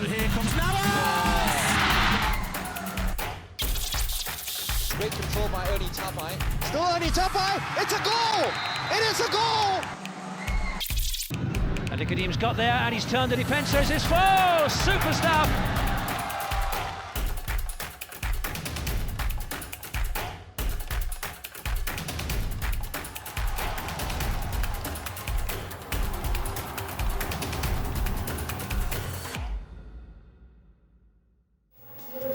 Here comes Navas! Great control by Ernie Tapai. Still Ernie Tapai, it's a goal! It is a goal! And Nicodem's got there and he's turned the defence, there's his foul! Super stuff!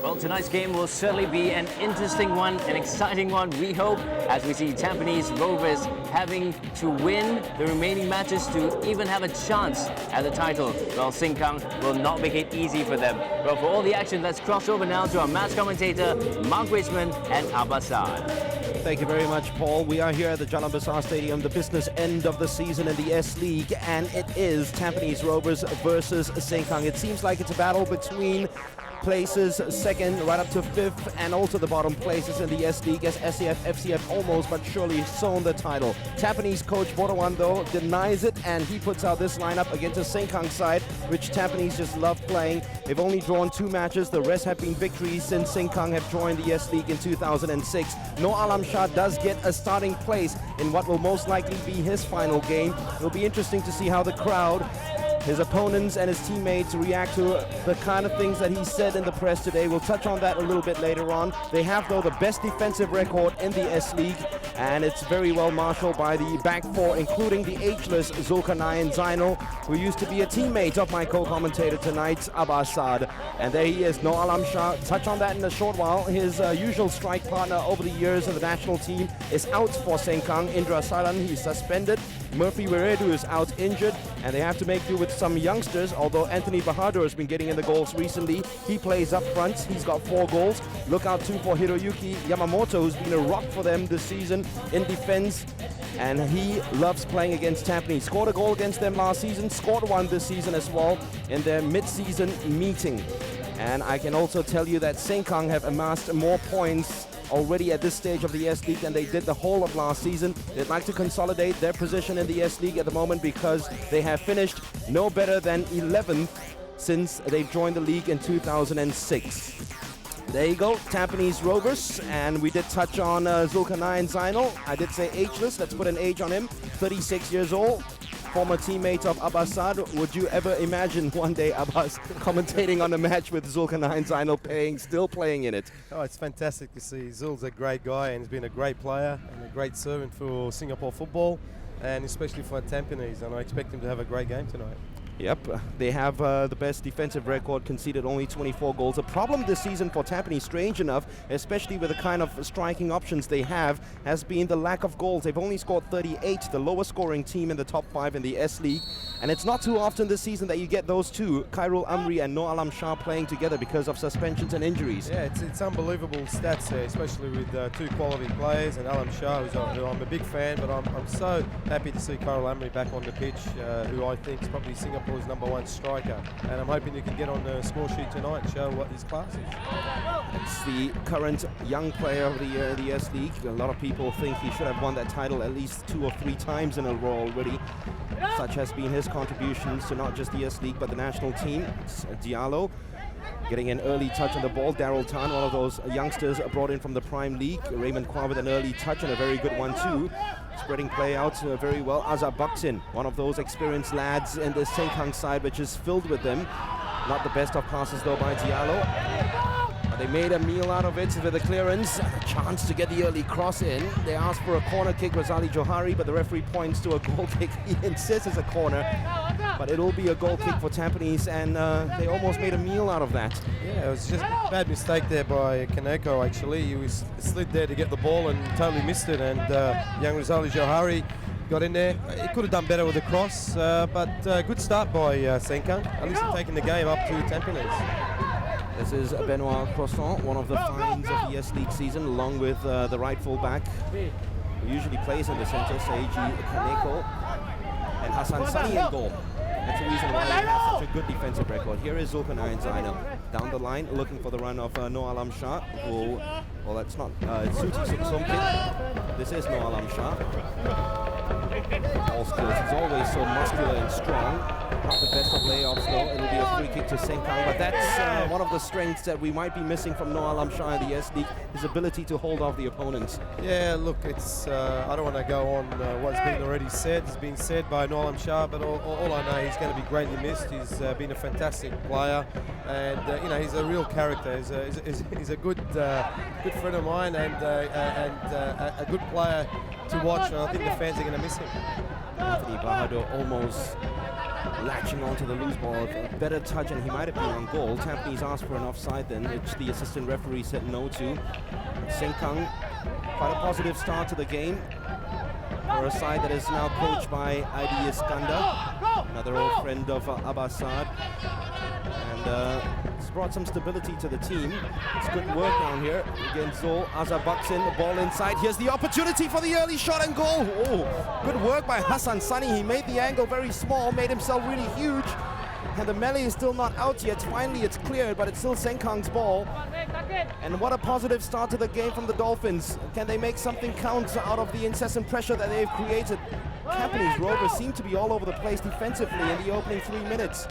Well, tonight's game will certainly be an interesting one, an exciting one, we hope, as we see Tampines Rovers having to win the remaining matches to even have a chance at the title. Well, Senkang will not make it easy for them. Well, for all the action, let's cross over now to our match commentator, Mark Richmond and Abbasad. Thank you very much, Paul. We are here at the Jalan Besar Stadium, the business end of the season in the S-League, and it is Tampines Rovers versus Senkang. It seems like it's a battle between places second right up to fifth and also the bottom places in the S-League as SCF, FCF almost but surely sewn the title. Tampines coach Bodawan though denies it and he puts out this lineup against a Senkang side which Tampines just love playing. They've only drawn 2 matches, the rest have been victories since Senkang have joined the S-League in 2006. No Alam Shah does get a starting place in what will most likely be his final game. It'll be interesting to see how the crowd, his opponents and his teammates react to the kind of things that he said in the press today. We'll touch on that a little bit later on. They have, though, the best defensive record in the S-League, and it's very well marshaled by the back four, including the ageless Zulkarnain Zainal, who used to be a teammate of my co-commentator tonight, Abbasad. And there he is, No Alam Shah. Touch on that in a short while. His usual strike partner over the years of the national team is out for Senkang. Indra Salan, he's suspended. Murphy Weredu is out injured, and they have to make do with some youngsters, although Anthony Bahadur has been getting in the goals recently. He plays up front, he's got 4 goals. Look out too for Hiroyuki Yamamoto, who's been a rock for them this season in defense, and he loves playing against Tampines. Scored a goal against them last season, scored one this season as well in their mid-season meeting. And I can also tell you that Senkang have amassed more points already at this stage of the S-League than they did the whole of last season. They'd like to consolidate their position in the S-League at the moment because they have finished no better than 11th since they've joined the league in 2006. There you go, Tampines Rovers, and we did touch on Zulkarnain Zainal. I did say ageless, let's put an age on him, 36 years old. Former teammate of Abbasad. Would you ever imagine one day Abbas commentating on a match with Zulkarnain Zainal still playing in it? Oh, it's fantastic to see. Zul's a great guy and he's been a great player and a great servant for Singapore football and especially for Tampines, and I expect him to have a great game tonight. Yep, they have the best defensive record, conceded only 24 goals. The problem this season for Tampines, strange enough, especially with the kind of striking options they have, has been the lack of goals. They've only scored 38, the lowest scoring team in the top 5 in the S-League. And it's not too often this season that you get those two, Khairul Amri and No Alam Shah, playing together because of suspensions and injuries. Yeah, it's unbelievable stats there, especially with 2 quality players and Alam Shah, who I'm a big fan, but I'm so happy to see Khairul Amri back on the pitch, who I think is probably Singapore's #1 striker, and I'm hoping he can get on the score sheet tonight and show what his class is. It's the current young player of the year in the S-League. A lot of people think he should have won that title at least 2 or 3 times in a row already. Such has been his contributions to not just the S-League but the national team. It's Diallo getting an early touch on the ball. Daryl Tan, one of those youngsters brought in from the Prime League. Raymond Kwa with an early touch and a very good one too. Spreading play out very well. Azhar Baksin, one of those experienced lads in the Senkang side which is filled with them. Not the best of passes though by Diallo. They made a meal out of it with the clearance. A chance to get the early cross in. They asked for a corner kick, Razali Johari, but the referee points to a goal kick. He insists it's a corner, but it'll be a goal kick for Tampines, and they almost made a meal out of that. Yeah, it was just a bad mistake there by Kaneko, actually. He was slid there to get the ball and totally missed it, and young Razali Johari got in there. He could have done better with the cross, but good start by Senkang, at least taking the game up to Tampines. This is Benoit Croissant, one of the finds of the S-League season, along with the right full-back, who usually plays in the centre, Seiji Kaneko, and Hassan Sani in goal. That's the reason why they have such a good defensive record. Here is Zulkarnain Zainal down the line, looking for the run of No Alam Shah, who, well, that's not, it's Suti Sumpit. This is No Alam Shah. Ball skills, he's always so muscular and strong. Not the best of layoffs though. It'll be a free kick to Senkang, but that's one of the strengths that we might be missing from Noah Alam Shah in the S-League, his ability to hold off the opponents. Yeah, look, it's I don't want to go on what's been already said. It's been said by Noah Alam Shah, but all I know, he's going to be greatly missed. He's been a fantastic player, and you know, he's a real character. He's a good friend of mine, and a good player to watch, and I think the fans are going to miss him. Anthony Bahadur almost latching onto the loose ball. A better touch and he might have been on goal. Tampines asked for an offside then, which the assistant referee said no to. Senkang, quite a positive start to the game for a side that is now coached by Aidi Iskandar, another old friend of Abbasad. And it's brought some stability to the team. It's good work down here against Zol. Azhar bucks in, the ball inside. Here's the opportunity for the early shot and goal. Oh, good work by Hassan Sani. He made the angle very small, made himself really huge. And the melee is still not out yet. Finally, it's cleared, but it's still Senkang's ball. And what a positive start to the game from the Dolphins. Can they make something count out of the incessant pressure that they've created? Tampines Rovers seem to be all over the place defensively in the opening 3 minutes.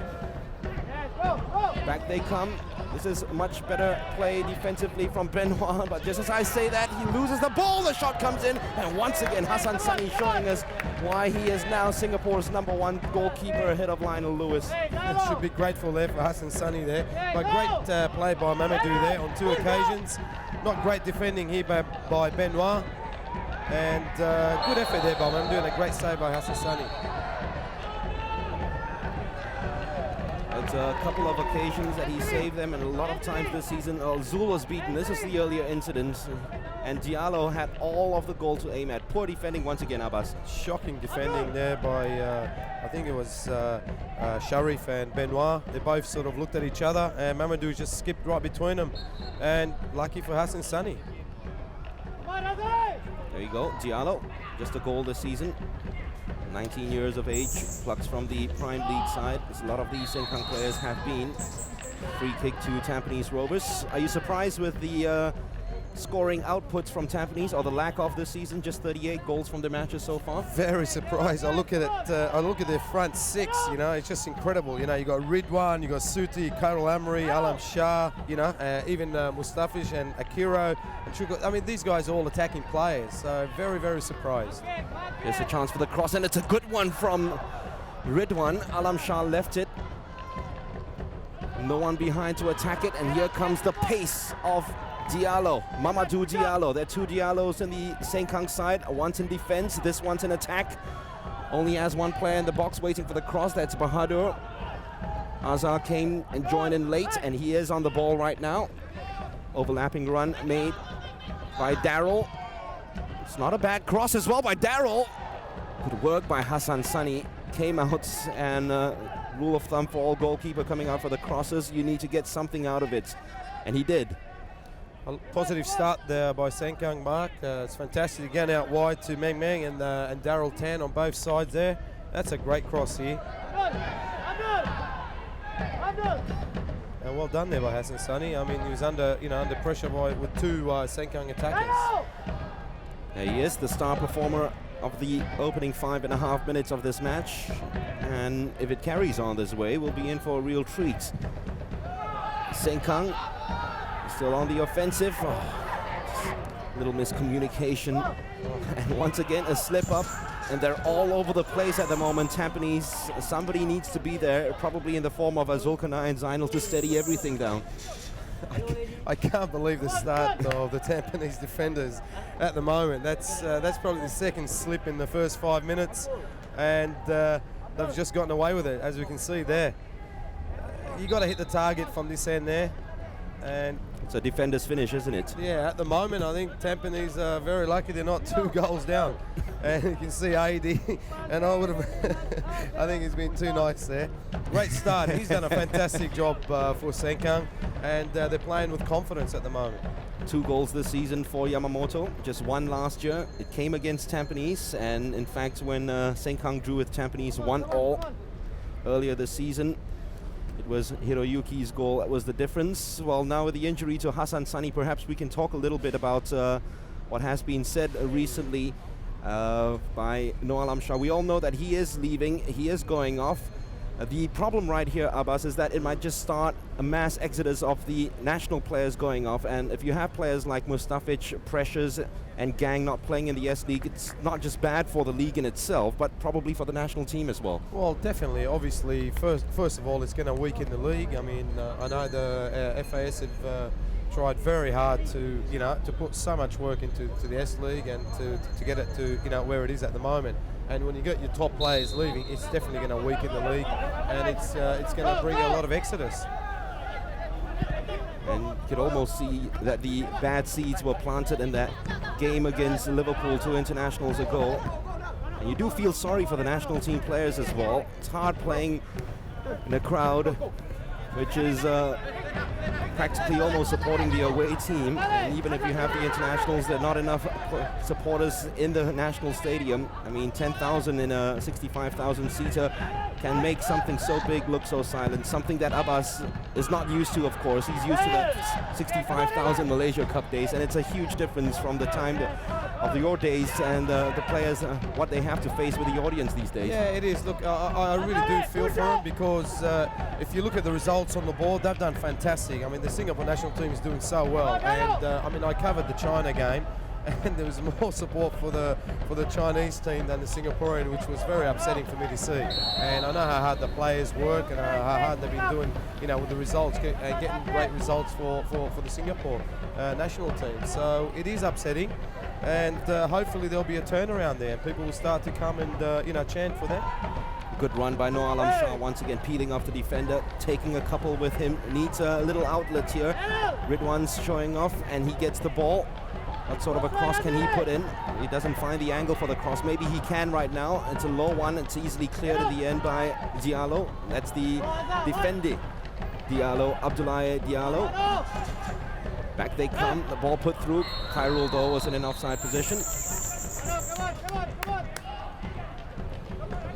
Back they come. This is much better play defensively from Benoit, but just as I say that, he loses the ball. The shot comes in, and once again Hassan Sani showing us why he is now Singapore's #1 goalkeeper ahead of Lionel Lewis. Should be grateful there for Hassan Sani there. But great play by Mamadou there on 2 occasions. Not great defending here by Benoit, and good effort there by Mamadou, and a great save by Hassan Sani. It's a couple of occasions that he saved them, and a lot of times this season Zul was beaten. This is the earlier incident, and Diallo had all of the goal to aim at. Poor defending once again, Abbas. Shocking defending there by I think it was Sharif and Benoit. They both sort of looked at each other, and Mamadou just skipped right between them, and lucky for Hassan Sani. There you go, Diallo, just a goal this season. 19 years of age, plucks from the Prime League side, as a lot of these Senkang players have been. Free kick to Tampines Rovers. Are you surprised with the scoring outputs from Tampines, or the lack of this season? Just 38 goals from their matches so far. Very surprised. I look at it. I look at their front 6. You know, it's just incredible. You know, you got Ridwan, you got Suti, Karel Amri, Alam Shah. You know, even Mustafish and Akiro. And I mean, these guys are all attacking players. So very, very surprised. There's a chance for the cross, and it's a good one from Ridwan. Alam Shah left it. No one behind to attack it, and here comes the pace of Diallo, Mamadou Diallo. There are 2 Diallos in the Senkang side. One's in defense, this one's in attack. Only has 1 player in the box waiting for the cross. That's Bahadur. Azhar came and joined in late, and he is on the ball right now. Overlapping run made by Daryl. It's not a bad cross as well by Daryl. Good work by Hassan Sani. Came out, and rule of thumb for all goalkeeper coming out for the crosses, you need to get something out of it. And he did. A positive start there by Senkang, Mark. It's fantastic again out wide to Meng Meng and Daryl Tan on both sides there. That's a great cross here. And well done there by Hassan Sani. I mean, he was under pressure with 2 Senkang attackers. There he is, the star performer of the opening 5.5 minutes of this match. And if it carries on this way, we'll be in for a real treat. Senkang still on the offensive. Little miscommunication. And once again, a slip up. And they're all over the place at the moment. Tampines, somebody needs to be there, probably in the form of Zulkarnain and Zainal, to steady everything down. I can't believe the start of the Tampines defenders at the moment. That's probably the second slip in the first 5 minutes, and they've just gotten away with it, as we can see there. You got to hit the target from this end there, and it's a defender's finish, isn't it? Yeah, at the moment I think Tampines are very lucky they're not 2 goals down. And you can see AD, and I would have, I think he's been too nice there. Great start. He's done a fantastic job for Senkang, and they're playing with confidence at the moment. 2 goals this season for Yamamoto, just 1 last year. It came against Tampines, and in fact when Senkang drew with Tampines 1-1 earlier this season, it was Hiroyuki's goal that was the difference. Well, now with the injury to Hassan Sani, perhaps we can talk a little bit about what has been said recently by Noah Alam Shah. We all know that he is leaving, he is going off. The problem right here, Abbas, is that it might just start a mass exodus of the national players going off, and if you have players like Mustafic, Precious and Gang not playing in the S-League, it's not just bad for the league in itself, but probably for the national team as well. Well, definitely. Obviously, first of all, it's going to weaken the league. I mean, I know the FAS have tried very hard to, to put so much work into the S-League and to get it to, where it is at the moment. And when you get your top players leaving, it's definitely going to weaken the league, and it's going to bring a lot of exodus. And you could almost see that the bad seeds were planted in that game against Liverpool 2 internationals ago. And you do feel sorry for the national team players as well. It's hard playing in a crowd which is practically almost supporting the away team. And even if you have the internationals, there are not enough supporters in the national stadium. I mean, 10,000 in a 65,000 seater can make something so big look so silent, something that Abbas is not used to, of course. He's used to the 65,000 Malaysia Cup days, and it's a huge difference from the time of your days and the players, what they have to face with the audience these days. Yeah, it is. Look, I really do feel for them, because if you look at the results on the board, they've done fantastic. I mean, the Singapore national team is doing so well, and I mean, I covered the China game, and there was more support for the Chinese team than the Singaporean, which was very upsetting for me to see. And I know how hard the players work and how hard they've been doing, with the results, getting great results for the Singapore national team. So it is upsetting, and hopefully there'll be a turnaround there, and people will start to come and chant for them. Good run by Noor Alam Shah, once again peeling off the defender, taking a couple with him, needs a little outlet here. Ridwan's showing off, and he gets the ball. What sort of a cross can he put in? He doesn't find the angle for the cross. Maybe he can right now. It's a low one. It's easily cleared at the end by Diallo. That's the defender. Diallo, Abdoulaye Diallo. Back they come. The ball put through. Khairul, though, was in an offside position.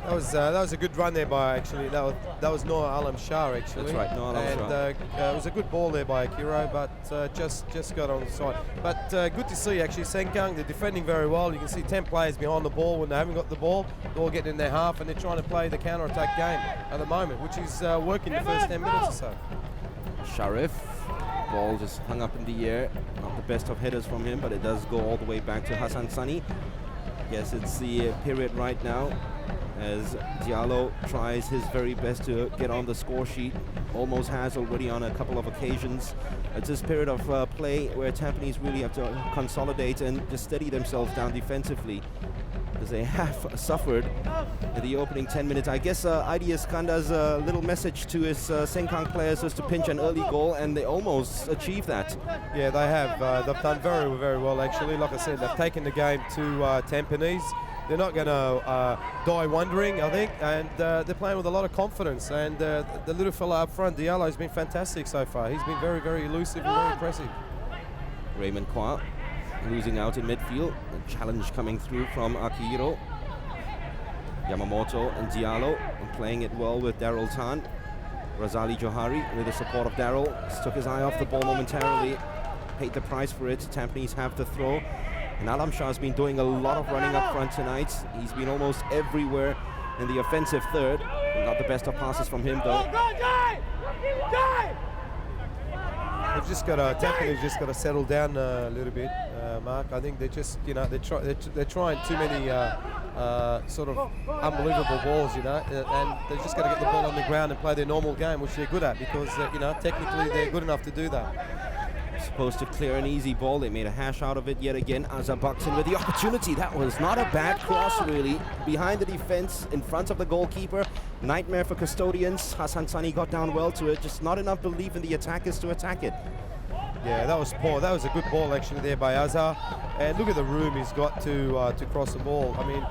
That was a good run there by, actually, that was Noor Alam Shah, actually. That's right, Noor Alam Shah. And it was a good ball there by Akiro, but just got on the side. But good to see, actually, Senkang, they're defending very well. You can see 10 players behind the ball. When they haven't got the ball, they're all getting in their half, and they're trying to play the counter-attack game at the moment, which is working the first 10 minutes or so. Sharif, ball just hung up in the air. Not the best of headers from him, but it does go all the way back to Hassan Sani. Yes, it's the period right now, as Diallo tries his very best to get on the score sheet. Almost has already on a couple of occasions. It's this period of play where Tampines really have to consolidate and just steady themselves down defensively, as they have suffered in the opening 10 minutes. I guess Aidi Iskandar's little message to his Senkang players is to pinch an early goal, and they almost achieved that. Yeah, they have. They've done very, very well, actually. Like I said, they've taken the game to Tampines. They're not going to die wondering, I think, and they're playing with a lot of confidence. And the little fella up front, Diallo, has been fantastic so far. He's been very, very elusive and very impressive. Raymond Kwa losing out in midfield. A challenge coming through from Akihiro. Yamamoto and Diallo playing it well with Daryl Tan. Razali Johari, with the support of Daryl, took his eye off the ball momentarily. Paid the price for it. Tampines have the throw. And Alam Shah has been doing a lot of running up front tonight. He's been almost everywhere in the offensive third. Not the best of passes from him, though. They've just got to, Tampines just got to settle down a little bit, Mark. I think they're just, they're trying too many sort of unbelievable balls, and they've just got to get the ball on the ground and play their normal game, which they're good at, because, technically they're good enough to do that. Supposed to clear an easy ball. They made a hash out of it yet again. Azhar Buxton with the opportunity. That was not a bad cross, really. Behind the defense, in front of the goalkeeper. Nightmare for custodians. Hassan Sani got down well to it. Just not enough belief in the attackers to attack it. Yeah, that was poor. That was a good ball, actually, there by Azhar. And look at the room he's got to cross the ball. I mean,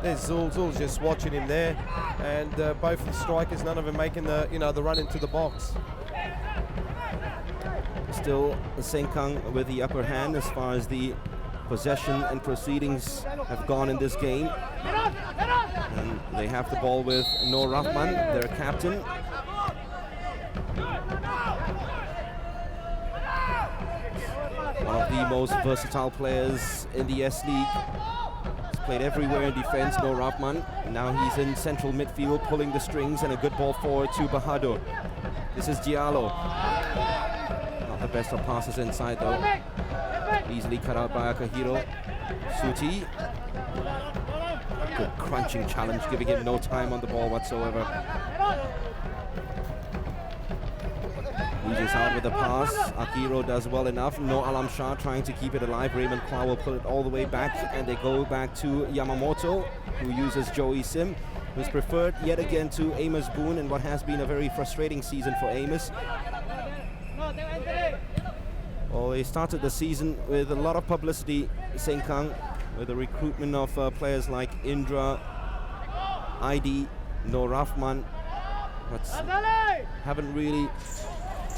there's Zul. Zul's just watching him there. And both of the strikers, none of them making the, the run into the box. Still Senkang with the upper hand as far as the possession and proceedings have gone in this game. And they have the ball with Noor Rahman, their captain. One of the most versatile players in the S-League. He's played everywhere in defense, no Rahman. Now he's in central midfield, pulling the strings, and a good ball forward to Bahadur. This is Diallo. Not the best of passes inside though. Easily cut out by Akahiro. Suti. Good crunching challenge, giving him no time on the ball whatsoever. Loses out with the pass. Akiro does well enough. No Alam Shah trying to keep it alive. Raymond Kwa will put it all the way back, and they go back to Yamamoto, who uses Joey Sim, who's preferred yet again to Amos Boone in what has been a very frustrating season for Amos. Well, they started the season with a lot of publicity, Senkang, with the recruitment of players like Indra, ID, No Rahman, but haven't really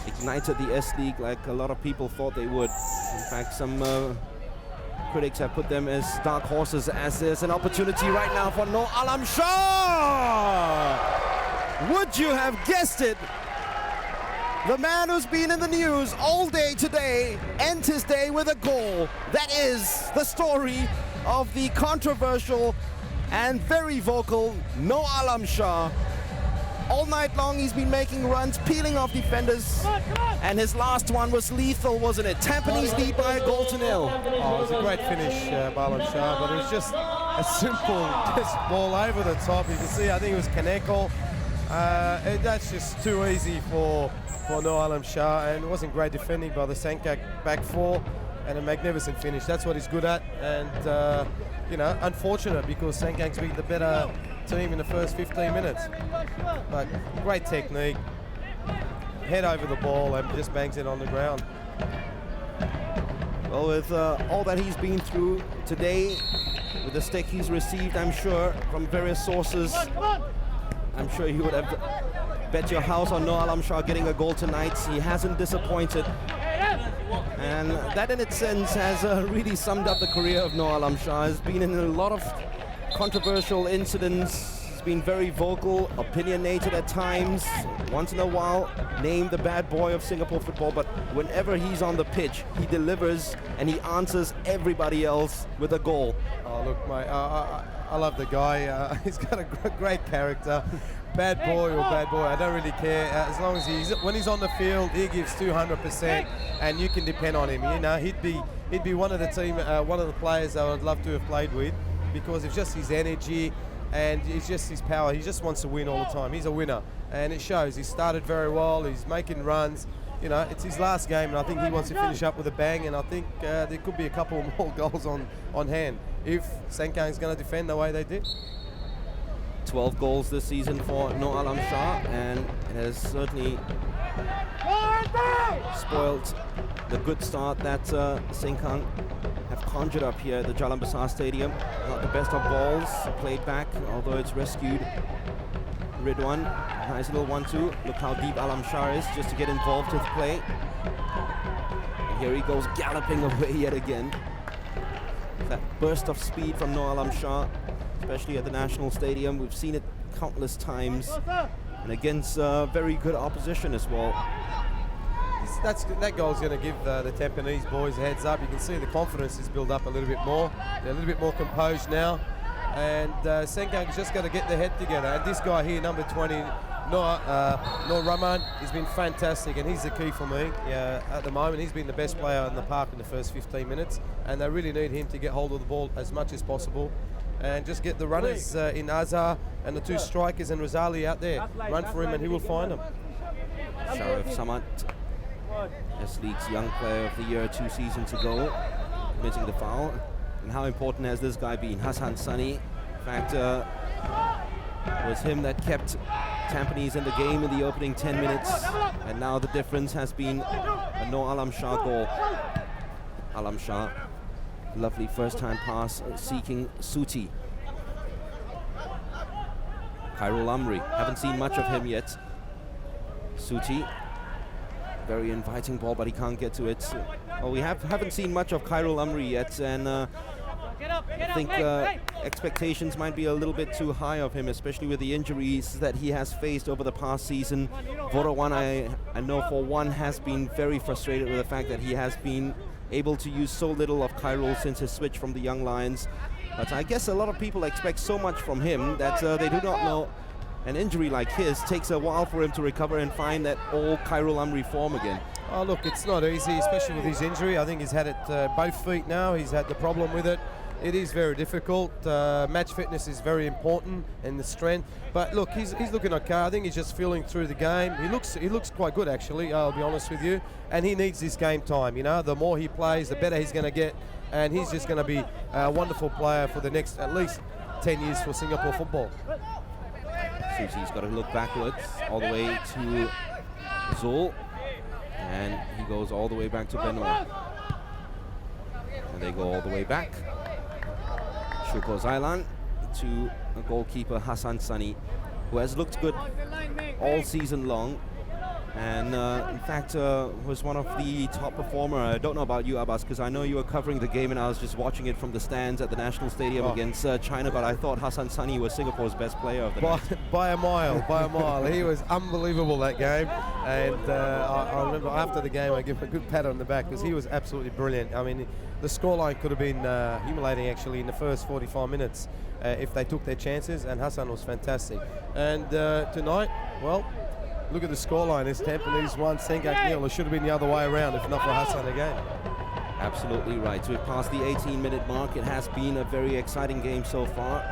ignited the S-League like a lot of people thought they would. In fact, some critics have put them as dark horses, as there's an opportunity right now for No Alam Shah! Would you have guessed it? The man who's been in the news all day today ends his day with a goal. That is the story of the controversial and very vocal No Alam Shah. All night long he's been making runs, peeling off defenders, and his last one was lethal, wasn't it? Tampines lead by a goal to nil. Oh, it was a great finish, Balan Shah, but it was just a simple just ball over the top. You can see, I think it was Kaneko. That's just too easy for No Alam Shah, and it wasn't great defending by the Senkang back four, and a magnificent finish. That's what he's good at, and you know, unfortunate because Senkang's been the better team in the first 15 minutes. But great technique, head over the ball and just bangs it on the ground. Well, with all that he's been through today, with the stick he's received, I'm sure, from various sources, I'm sure he would have bet your house on No Alam Shah getting a goal tonight. He hasn't disappointed. And that in its sense has really summed up the career of No Alam Shah. He's been in a lot of controversial incidents. He's been very vocal, opinionated at times, once in a while named the bad boy of Singapore football, but whenever he's on the pitch, he delivers and he answers everybody else with a goal. Oh, look, mate, I love the guy. He's got a great character. Bad boy or bad boy, I don't really care. As long as when he's on the field, he gives 200%, and you can depend on him. You know, he'd be one of the team, one of the players I would love to have played with, because it's just his energy and it's just his power. He just wants to win all the time. He's a winner, and it shows. He started very well. He's making runs. You know, it's his last game, and I think he wants to finish up with a bang. And I think there could be a couple more goals on hand if Senkang's going to defend the way they did. 12 goals this season for No Alam Shah, and it has certainly spoiled the good start that Senkang have conjured up here at the Jalan Besar Stadium. Not the best of balls played back, although it's rescued. Ridwan, nice little 1-2. Look how deep Alam Shah is just to get involved with play. And here he goes galloping away yet again. That burst of speed from No Alam Shah, especially at the National Stadium. We've seen it countless times, and against very good opposition as well. That goal's going to give the Tampines boys a heads up. You can see the confidence is built up a little bit more. They're a little bit more composed now, and Senkang's just got to get their head together. And this guy here, number 20, Noor Rahman, he's been fantastic, and he's the key for me at the moment. He's been the best player in the park in the first 15 minutes, and they really need him to get hold of the ball as much as possible and just get the runners in Azhar and the two strikers and Razali out there. Run for him and he will find them. Sharif Samad, S-League's Young Player of the Year 2 seasons ago, committing the foul. And how important has this guy been? Hassan Sani, in fact, was him that kept Tampines in the game in the opening 10 minutes. And now the difference has been a No Alam Shah goal. Alam Shah, lovely first-time pass seeking Suti. Khairul Amri, haven't seen much of him yet. Suti, very inviting ball, but he can't get to it. Well, we haven't seen much of Khairul Amri yet, and I think expectations might be a little bit too high of him, especially with the injuries that he has faced over the past season. Vorawan, I know for one, has been very frustrated with the fact that he has been able to use so little of Khairul since his switch from the Young Lions. But I guess a lot of people expect so much from him that they do not know an injury like his takes a while for him to recover and find that old Khairul Amri form again. Oh, look, it's not easy, especially with his injury. I think he's had it both feet now. He's had the problem with it. It is very difficult. Match fitness is very important and the strength. But look, he's looking okay. I think he's just feeling through the game. He looks quite good, actually, I'll be honest with you. And he needs this game time, you know. The more he plays, the better he's going to get. And he's just going to be a wonderful player for the next at least 10 years for Singapore football. Susie's got to look backwards all the way to Zul. And he goes all the way back to Benoit. And they go all the way back. Shuko Zailan to a goalkeeper Hassan Sani, who has looked good all season long. And in fact was one of the top performer. I don't know about you, Abbas, because I know you were covering the game and I was just watching it from the stands at the National Stadium against China, but I thought Hassan Sani was Singapore's best player of the night. By a mile. He was unbelievable that game. And I remember after the game I give him a good pat on the back because he was absolutely brilliant. I mean, the scoreline could have been humiliating actually in the first 45 minutes if they took their chances, and Hassan was fantastic. And tonight, well, look at the scoreline. It's Tampines 1, Senkang 0. It should have been the other way around if not for Hassan again. Absolutely right. So we've passed the 18-minute mark. It has been a very exciting game so far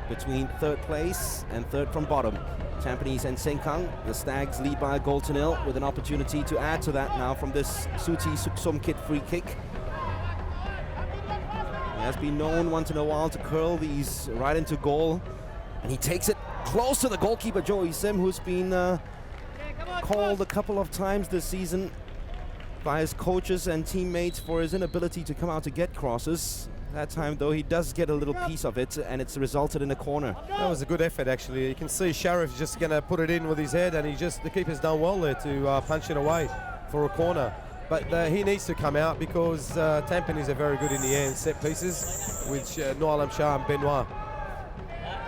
between third place and third from bottom. Tampines and Senkang. The Stags lead by a goal to nil with an opportunity to add to that now from this Suti Suksomkit free kick. He has been known once in a while to curl these right into goal, and he takes it close to the goalkeeper Joey Sim, who's been called a couple of times this season by his coaches and teammates for his inability to come out to get crosses. That time though he does get a little piece of it, and it's resulted in a corner. That was a good effort actually. You can see Sharif just going to put it in with his head, and the keeper's done well there to punch it away for a corner. But he needs to come out because Tampines are very good in the air in set pieces with Noor Alam Shah and Benoit.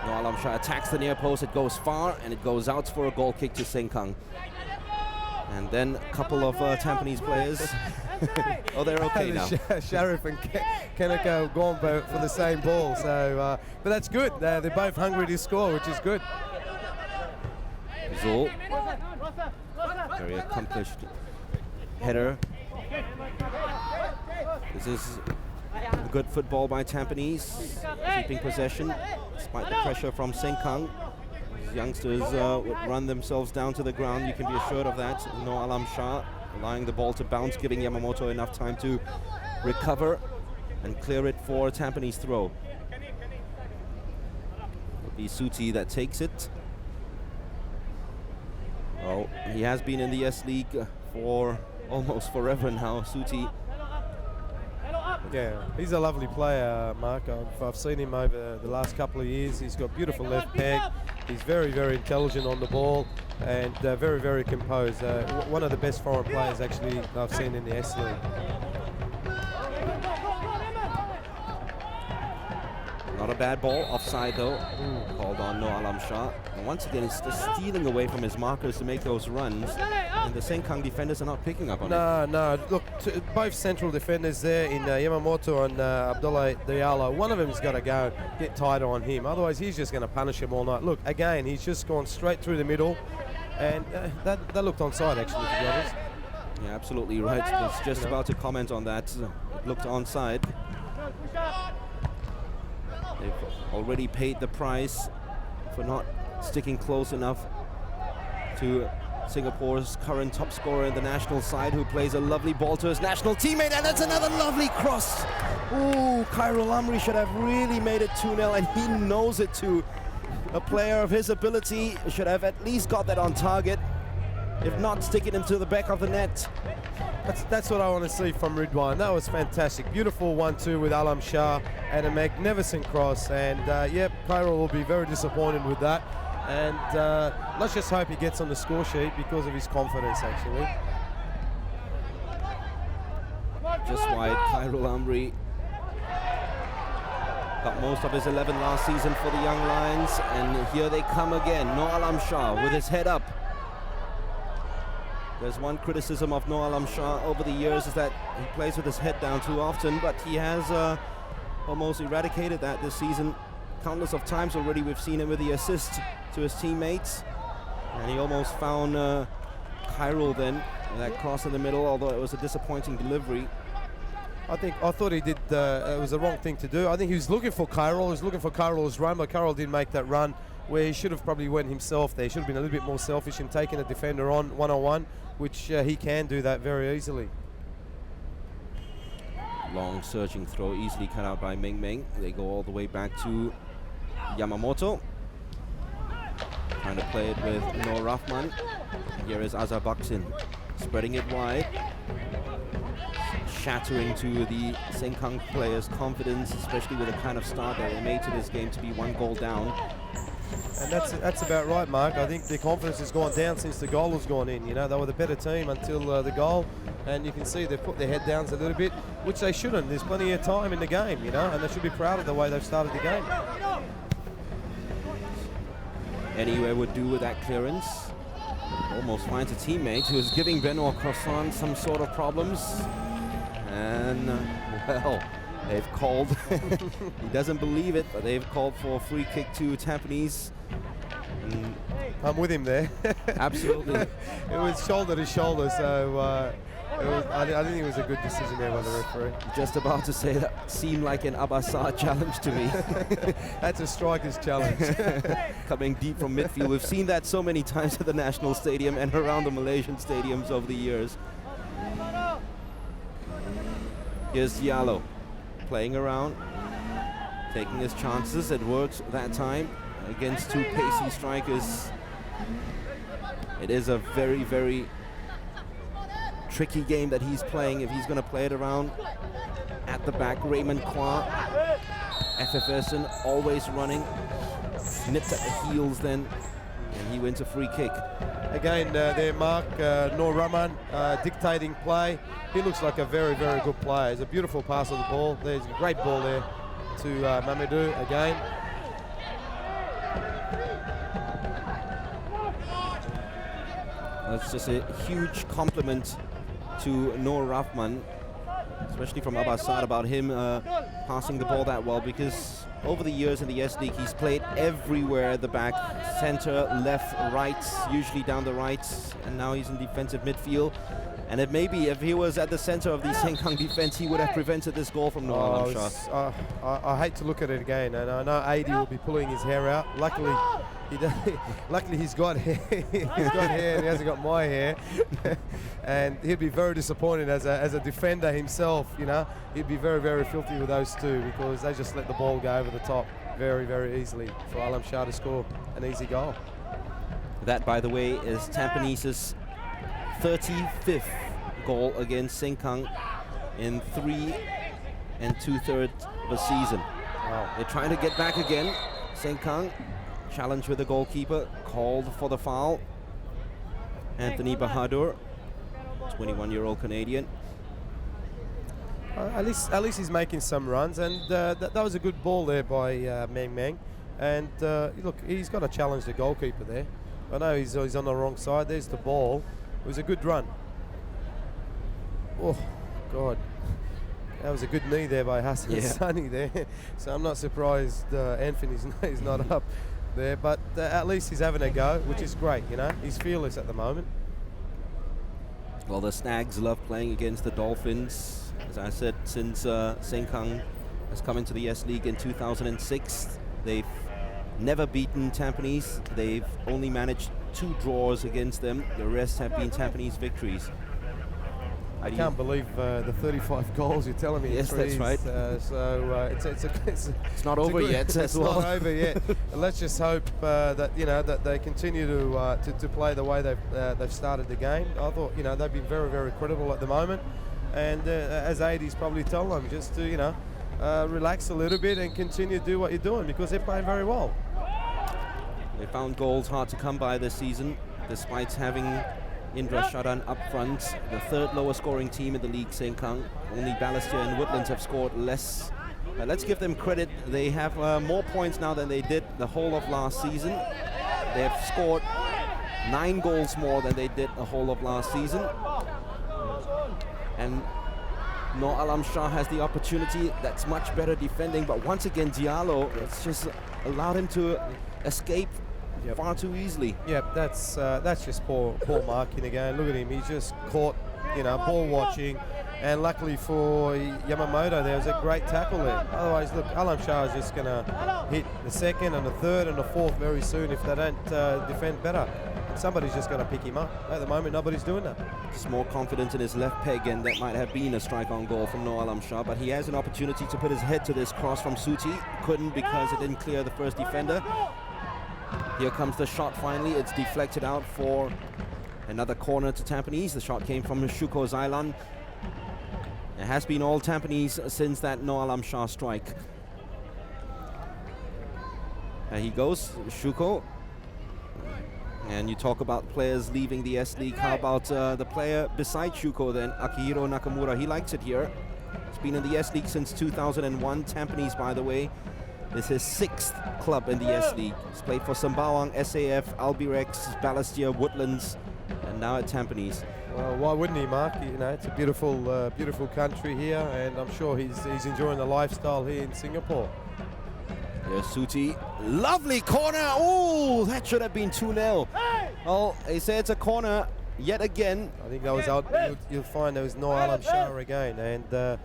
Noor Alam Shah attacks the near post, it goes far and it goes out for a goal kick to Senkang. And then a couple of Tampines players. Oh, they're okay now. Sharif and Kaneko have gone for the same ball. So, but that's good. They're both hungry to score, which is good. Zul, very accomplished header. This is good football by Tampines, keeping possession despite the pressure from Senkang. These youngsters would run themselves down to the ground, you can be assured of that. Noor Alam Shah allowing the ball to bounce, giving Yamamoto enough time to recover and clear it for a Tampines throw. It'll be Suti that takes it. Oh, he has been in the S-League for almost forever now, Suti. Yeah, he's a lovely player, Mark. I've seen him over the last couple of years. He's got beautiful left peg. He's very, very intelligent on the ball and very, very composed. One of the best foreign players actually I've seen in the S-League. Not a bad ball, offside though. Called on Noor Alam Shah. And once again, he's just stealing away from his markers to make those runs. And the Senkang defenders are not picking up on it. No. Look, both central defenders there in Yamamoto and Abdullah Diallo. One of them's got to go and get tighter on him. Otherwise, he's just going to punish him all night. Look, again, he's just gone straight through the middle. And that looked onside, actually, to be honest. Yeah, absolutely right. I was just about to comment on that. It looked onside. They've already paid the price for not sticking close enough to Singapore's current top scorer in the national side, who plays a lovely ball to his national teammate, and that's another lovely cross. Ooh, Khairul Amri should have really made it 2-0, and he knows it too. A player of his ability should have at least got that on target, if not sticking him to the back of the net. That's what I want to see from Ridwan. That was fantastic. Beautiful 1-2 with Alam Shah and a magnificent cross. And yep, Khairul will be very disappointed with that. And let's just hope he gets on the score sheet because of his confidence, actually. Just wide, Khairul Amri got most of his 11 last season for the Young Lions. And here they come again. Noor Alam Shah with his head up. There's one criticism of Noor Alam Shah over the years is that he plays with his head down too often, but he has almost eradicated that this season. Countless of times already we've seen him with the assist to his teammates. And he almost found Kyril then, that cross in the middle, although it was a disappointing delivery. I thought he did, it was the wrong thing to do. I think he was looking for Kyril, he was looking for Kyril's run, but Kyril didn't make that run where he should have probably went himself there. He should have been a little bit more selfish and taken a defender on one-on-one, which he can do that very easily. Long surging throw, easily cut out by Meng Meng. They go all the way back to Yamamoto. Trying to play it with Noor Rahman. Here is Azhar Baksin, spreading it wide. Shattering to the Senkang players' confidence, especially with the kind of start that they made to this game to be 1 goal down. And that's about right, Mark. I think their confidence has gone down since the goal has gone in. You know, they were the better team until the goal, and you can see they've put their head down a little bit, which they shouldn't. There's plenty of time in the game, you know, and they should be proud of the way they've started the game. Anywhere would do with that clearance. Almost finds a teammate who is giving Benoit Croissant some sort of problems. And, well, they've called, he doesn't believe it, but they've called for a free kick to Tampines. I'm with him there. Absolutely. It was shoulder to shoulder, so I didn't think it was a good decision there by the referee. Just about to say that seemed like an Abasar challenge to me. That's a striker's challenge. Coming deep from midfield. We've seen that so many times at the National Stadium and around the Malaysian stadiums over the years. Here's Diallo playing around, taking his chances. It works that time against two pacey strikers. It is a very, very tricky game that he's playing if he's going to play it around. At the back, Raymond Kwa, FFSN always running. Nipped at the heels then, and he wins a free kick. Again, there, Mark, Noor Rahman dictating play. He looks like a very, very good player. It's a beautiful pass of the ball. There's a great ball there to Mamadou again. That's just a huge compliment to Noor Rahman, especially from Abasar, about him passing the ball that well, because over the years in the S-League, he's played everywhere at the back, center, left, right, usually down the right, and now he's in defensive midfield. And if he was at the center of the Senkang defense, he would have prevented this goal from Noor Shah. I hate to look at it again, and I know AD will be pulling his hair out. Luckily, he's got hair. He's got hair, and he hasn't got my hair. And he'd be very disappointed as a defender himself. You know, he'd be very, very filthy with those two, because they just let the ball go over the top very, very easily for Alam Shah to score an easy goal. That, by the way, is Tampanese's 35th goal against Senkang in 3 2/3 of a season. Wow. They're trying to get back again. Senkang, challenge with the goalkeeper, called for the foul. Anthony Bahadur, 21-year-old Canadian. At least he's making some runs, and that was a good ball there by Meng Meng. And look, he's got to challenge the goalkeeper there. I know he's on the wrong side. There's the ball. It was a good run. Oh, God. That was a good knee there by Hassan Sunny there. So I'm not surprised Anthony's not up there. But at least he's having a go, which is great, you know. He's fearless at the moment. Well, the Snags love playing against the Dolphins. As I said, since Senkang has come into the S-League in 2006, they've never beaten Tampines. They've only managed 2 draws against them. The rest have been Tampines victories. I can't believe the 35 goals you're telling me. Yes, that's right. It's not over yet. It's not over yet. And let's just hope that they continue to play the way they've started the game. I thought they've been very, very credible at the moment, and as AD's probably told them, just to relax a little bit and continue to do what you're doing, because they're playing very well. They found goals hard to come by this season, despite having Indra Shadan up front, the 3rd lowest scoring team in the league, Senkang. Only Balestier and Woodlands have scored less. Let's give them credit. They have more points now than they did the whole of last season. They have scored 9 goals more than they did the whole of last season. And Noor Alam Shah has the opportunity. That's much better defending, but once again Diallo, it's just allowed him to escape far too easily. Yep, that's just poor marking again. Look at him, he's just caught, ball watching, and luckily for Yamamoto, there was a great tackle there. Otherwise, look, Alam Shah is just going to hit the second and the third and the fourth very soon if they don't defend better. Somebody's just got to pick him up. At the moment, nobody's doing that. Just more confidence in his left peg, and that might have been a strike on goal from Noor Alam Shah, but he has an opportunity to put his head to this cross from Suti. Couldn't because it didn't clear the first defender. Here comes the shot finally. It's deflected out for another corner to Tampines. The shot came from Shuko Zailan. It has been all Tampines since that Noor Alam Shah strike. There he goes, Shuko. And you talk about players leaving the S-League. How about the player beside Shuko then, Akihiro Nakamura? He likes it here. He's been in the S-League since 2001. Tampines, by the way, is his 6th club in the S-League. He's played for Sembawang, SAF, Albirex, Balestier, Woodlands, and now at Tampines. Well, why wouldn't he, Mark? It's a beautiful, beautiful country here, and I'm sure he's enjoying the lifestyle here in Singapore. Here's Suti. Lovely corner. Oh, that should have been 2-0. Oh, he said it's a corner yet again. I think that was out. You'll find there was Noor Alam Shah again, and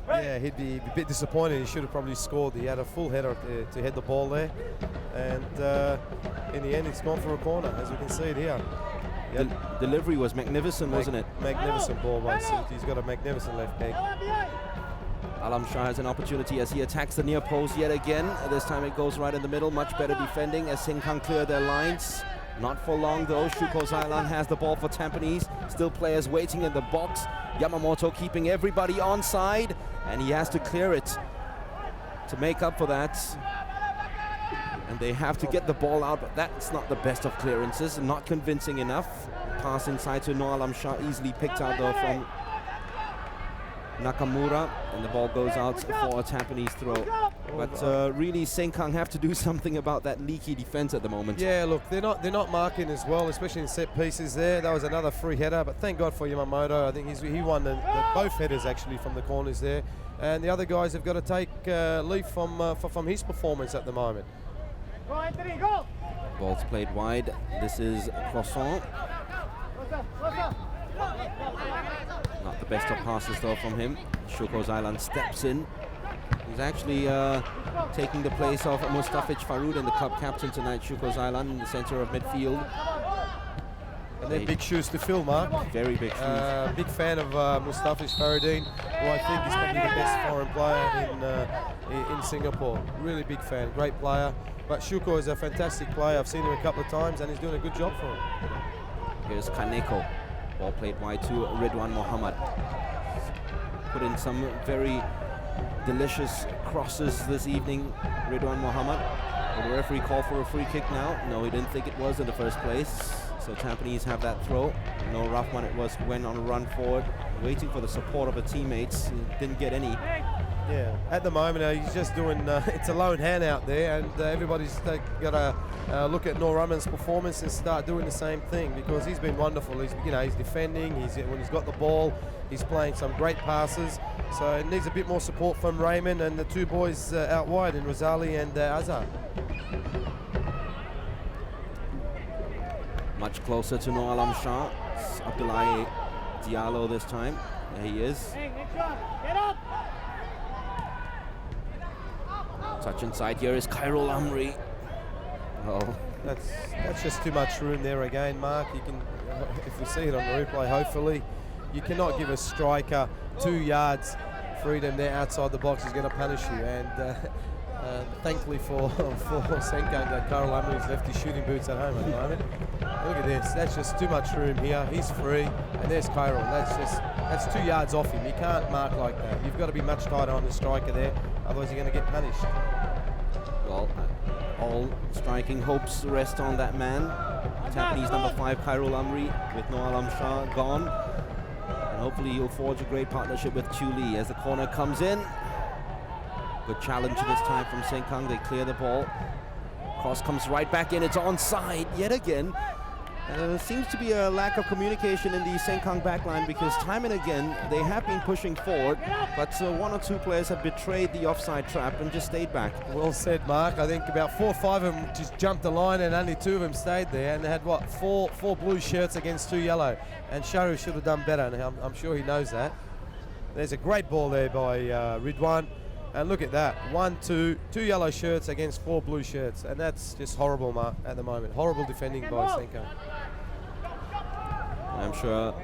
yeah, he'd be a bit disappointed. He should have probably scored. He had a full header to head the ball there, and in the end, it's gone for a corner, as we can see it here. The delivery was magnificent, wasn't it? Magnificent ball by Suti. He's got a magnificent left peg. Alam Shah has an opportunity as he attacks the near post yet again. This time it goes right in the middle. Much better defending as Senkang clear their lines. Not for long though. Shuko Zailan has the ball for Tampines. Still players waiting in the box. Yamamoto keeping everybody onside, and he has to clear it to make up for that. And they have to get the ball out, but that's not the best of clearances. Not convincing enough. Pass inside to Noor Alam Shah, easily picked out though from Nakamura, and the ball goes out for a Tampines throw. But really, Senkang have to do something about that leaky defense at the moment. Yeah, look, they're not marking as well, especially in set pieces there. That was another free header, but thank God for Yamamoto. I think he won both headers actually from the corners there, and the other guys have got to take leave from his performance at the moment. Ball's played wide. This is Croissant. Not the best of passes though from him. Shuko Zailan steps in. He's actually taking the place of Mustafic Faroud, and the club captain tonight, Shuko Zailan, in the center of midfield. And they're big shoes to fill, Mark. Very big shoes. Big fan of Mustafic Faroudin, who I think is probably the best foreign player in Singapore. Really big fan, great player. But Shuko is a fantastic player. I've seen him a couple of times, and he's doing a good job for him. Here's Kaneko. Ball played wide to Ridwan Mohammed. Put in some very delicious crosses this evening, Ridwan Mohammed. Will the referee call for a free kick now? No, he didn't think it was in the first place. So Tampines have that throw. No rough one, it was went on a run forward, waiting for the support of the teammates. He didn't get any. Yeah, at the moment he's just doing, it's a lone hand out there, and everybody's got to look at Noor Alam's performance and start doing the same thing, because he's been wonderful. He's defending, when he's got the ball, he's playing some great passes. So it needs a bit more support from Raymond and the two boys out wide, in Rosali and Azhar. Much closer to Noor Alam Shah. It's Abdullahi Diallo this time. There he is. Touch inside here is Khairul Amri. Oh, that's just too much room there again, Mark. You can, if we see it on the replay, hopefully, you cannot give a striker 2 yards freedom there outside the box. He's going to punish you. And thankfully for Senkang, that Khairul Amri's left his shooting boots at home at the moment. Look at this. That's just too much room here. He's free, and there's Khairul. That's 2 yards off him. You can't mark like that. You've got to be much tighter on the striker there, otherwise you're going to get punished. Well, all striking hopes rest on that man. Tampines number 5, Khairul Amri, with Noor Alam Shah gone. And hopefully he'll forge a great partnership with Chu Lee as the corner comes in. Good challenge this time from Senkang. They clear the ball. Cross comes right back in. It's onside yet again. Seems to be a lack of communication in the Senkang backline, because time and again they have been pushing forward, but one or two players have betrayed the offside trap and just stayed back. Well said, Mark. I think about 4 or 5 of them just jumped the line and only 2 of them stayed there, and they had, what, four blue shirts against 2 yellow. And Shah should have done better, and I'm sure he knows that. There's a great ball there by Ridwan. And look at that, 1, 2 yellow shirts against 4 blue shirts. And that's just horrible, Mark, at the moment. Horrible defending by Senkang. I'm sure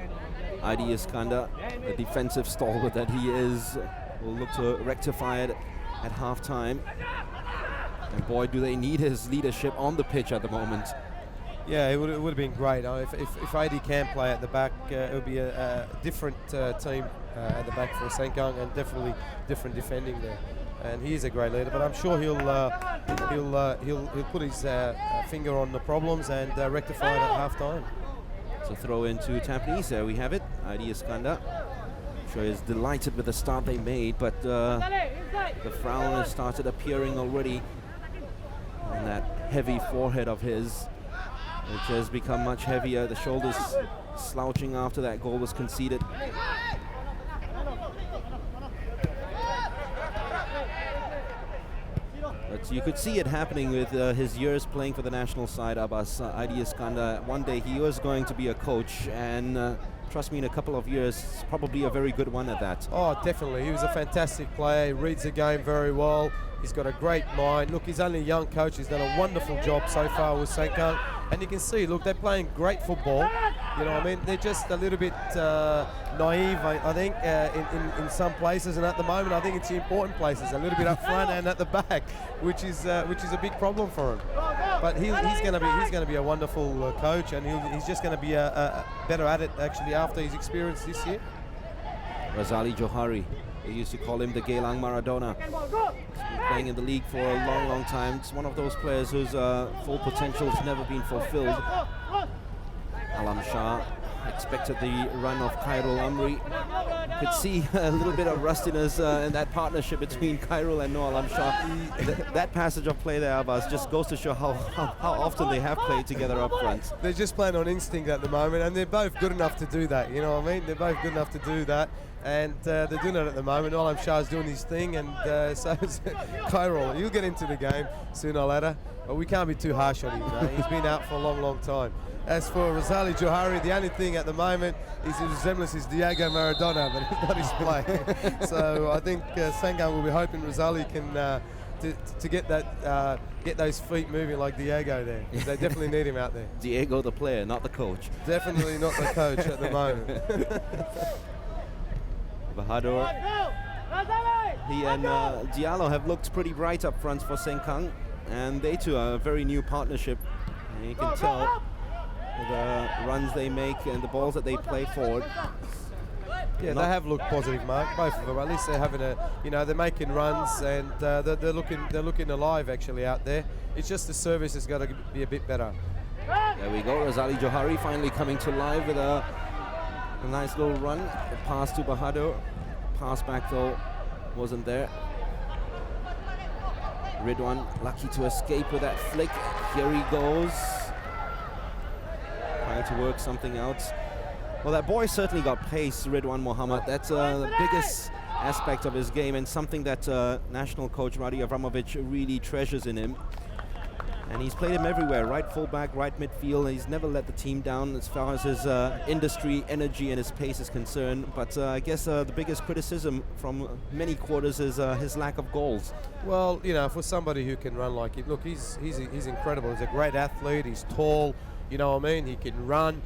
Adi Iskandar, the defensive stalwart that he is, will look to rectify it at halftime. And boy, do they need his leadership on the pitch at the moment. Yeah, it would have been great. If Adi can play at the back, it would be a different team at the back for Senkang, and definitely different defending there. And he is a great leader, but I'm sure he'll put his finger on the problems and rectify it at halftime. So throw into Tampines. There we have it. Adi Iskandar. I'm sure he's delighted with the start they made, but the frown has started appearing already on that heavy forehead of his, which has become much heavier. The shoulders slouching after that goal was conceded. But you could see it happening with his years playing for the national side, Abbas. Adi Iskandar, one day he was going to be a coach, and trust me, in a couple of years, probably a very good one at that. Oh, definitely. He was a fantastic player. He reads the game very well. He's got a great mind. Look, he's only a young coach. He's done a wonderful job so far with Senkang. And you can see, look, they're playing great football. You know what I mean? They're just a little bit naive, I think, in some places. And at the moment, I think it's the important places, a little bit up front and at the back, which is a big problem for him. But he's going to be a wonderful coach, and he's just going to be better at it actually after his experience this year. Razali Johari, they used to call him the Geylang Maradona. He's been playing in the league for a long, long time. It's one of those players whose full potential has never been fulfilled. Alam Shah expected the run of Khairul Amri. Could see a little bit of rustiness in that partnership between Khairul and Noah Alam Shah. That passage of play there, Abbas, just goes to show how often they have played together up front. They're just playing on instinct at the moment, and they're both good enough to do that, you know what I mean? They're both good enough to do that, and they're doing it at the moment. Noah Alam Shah's doing his thing, and so is Khairul. He'll get into the game sooner or later, but we can't be too harsh on him, you know? He's been out for a long, long time. As for Razali Johari, the only thing at the moment is his resemblance is Diego Maradona, but it's not his play. So I think Senkang will be hoping Razali can to get that get those feet moving like Diego there. They definitely need him out there. Diego the player, not the coach. Definitely not the coach at the moment. Bahadur. He and Diallo have looked pretty bright up front for Senkang, and they too are a very new partnership. And you can tell the runs they make and the balls that they play forward. Yeah, they have looked positive, Mark. Both of them. At least they're having they're making runs, and they're looking alive actually out there. It's just the service has got to be a bit better. There we go. Razali Johari finally coming to life with a nice little run. The pass to Bahadur. Pass back though wasn't there. Ridwan lucky to escape with that flick. Here he goes. Trying to work something out. Well, that boy certainly got pace, Ridwan Mohammed. That's the biggest aspect of his game, and something that national coach Radi Avramovic really treasures in him. And he's played him everywhere, right fullback, right midfield. He's never let the team down as far as his industry, energy, and his pace is concerned. But I guess the biggest criticism from many quarters is his lack of goals. Well, you know, for somebody who can run like him, look, he's incredible. He's a great athlete. He's tall. You know what I mean? He can run.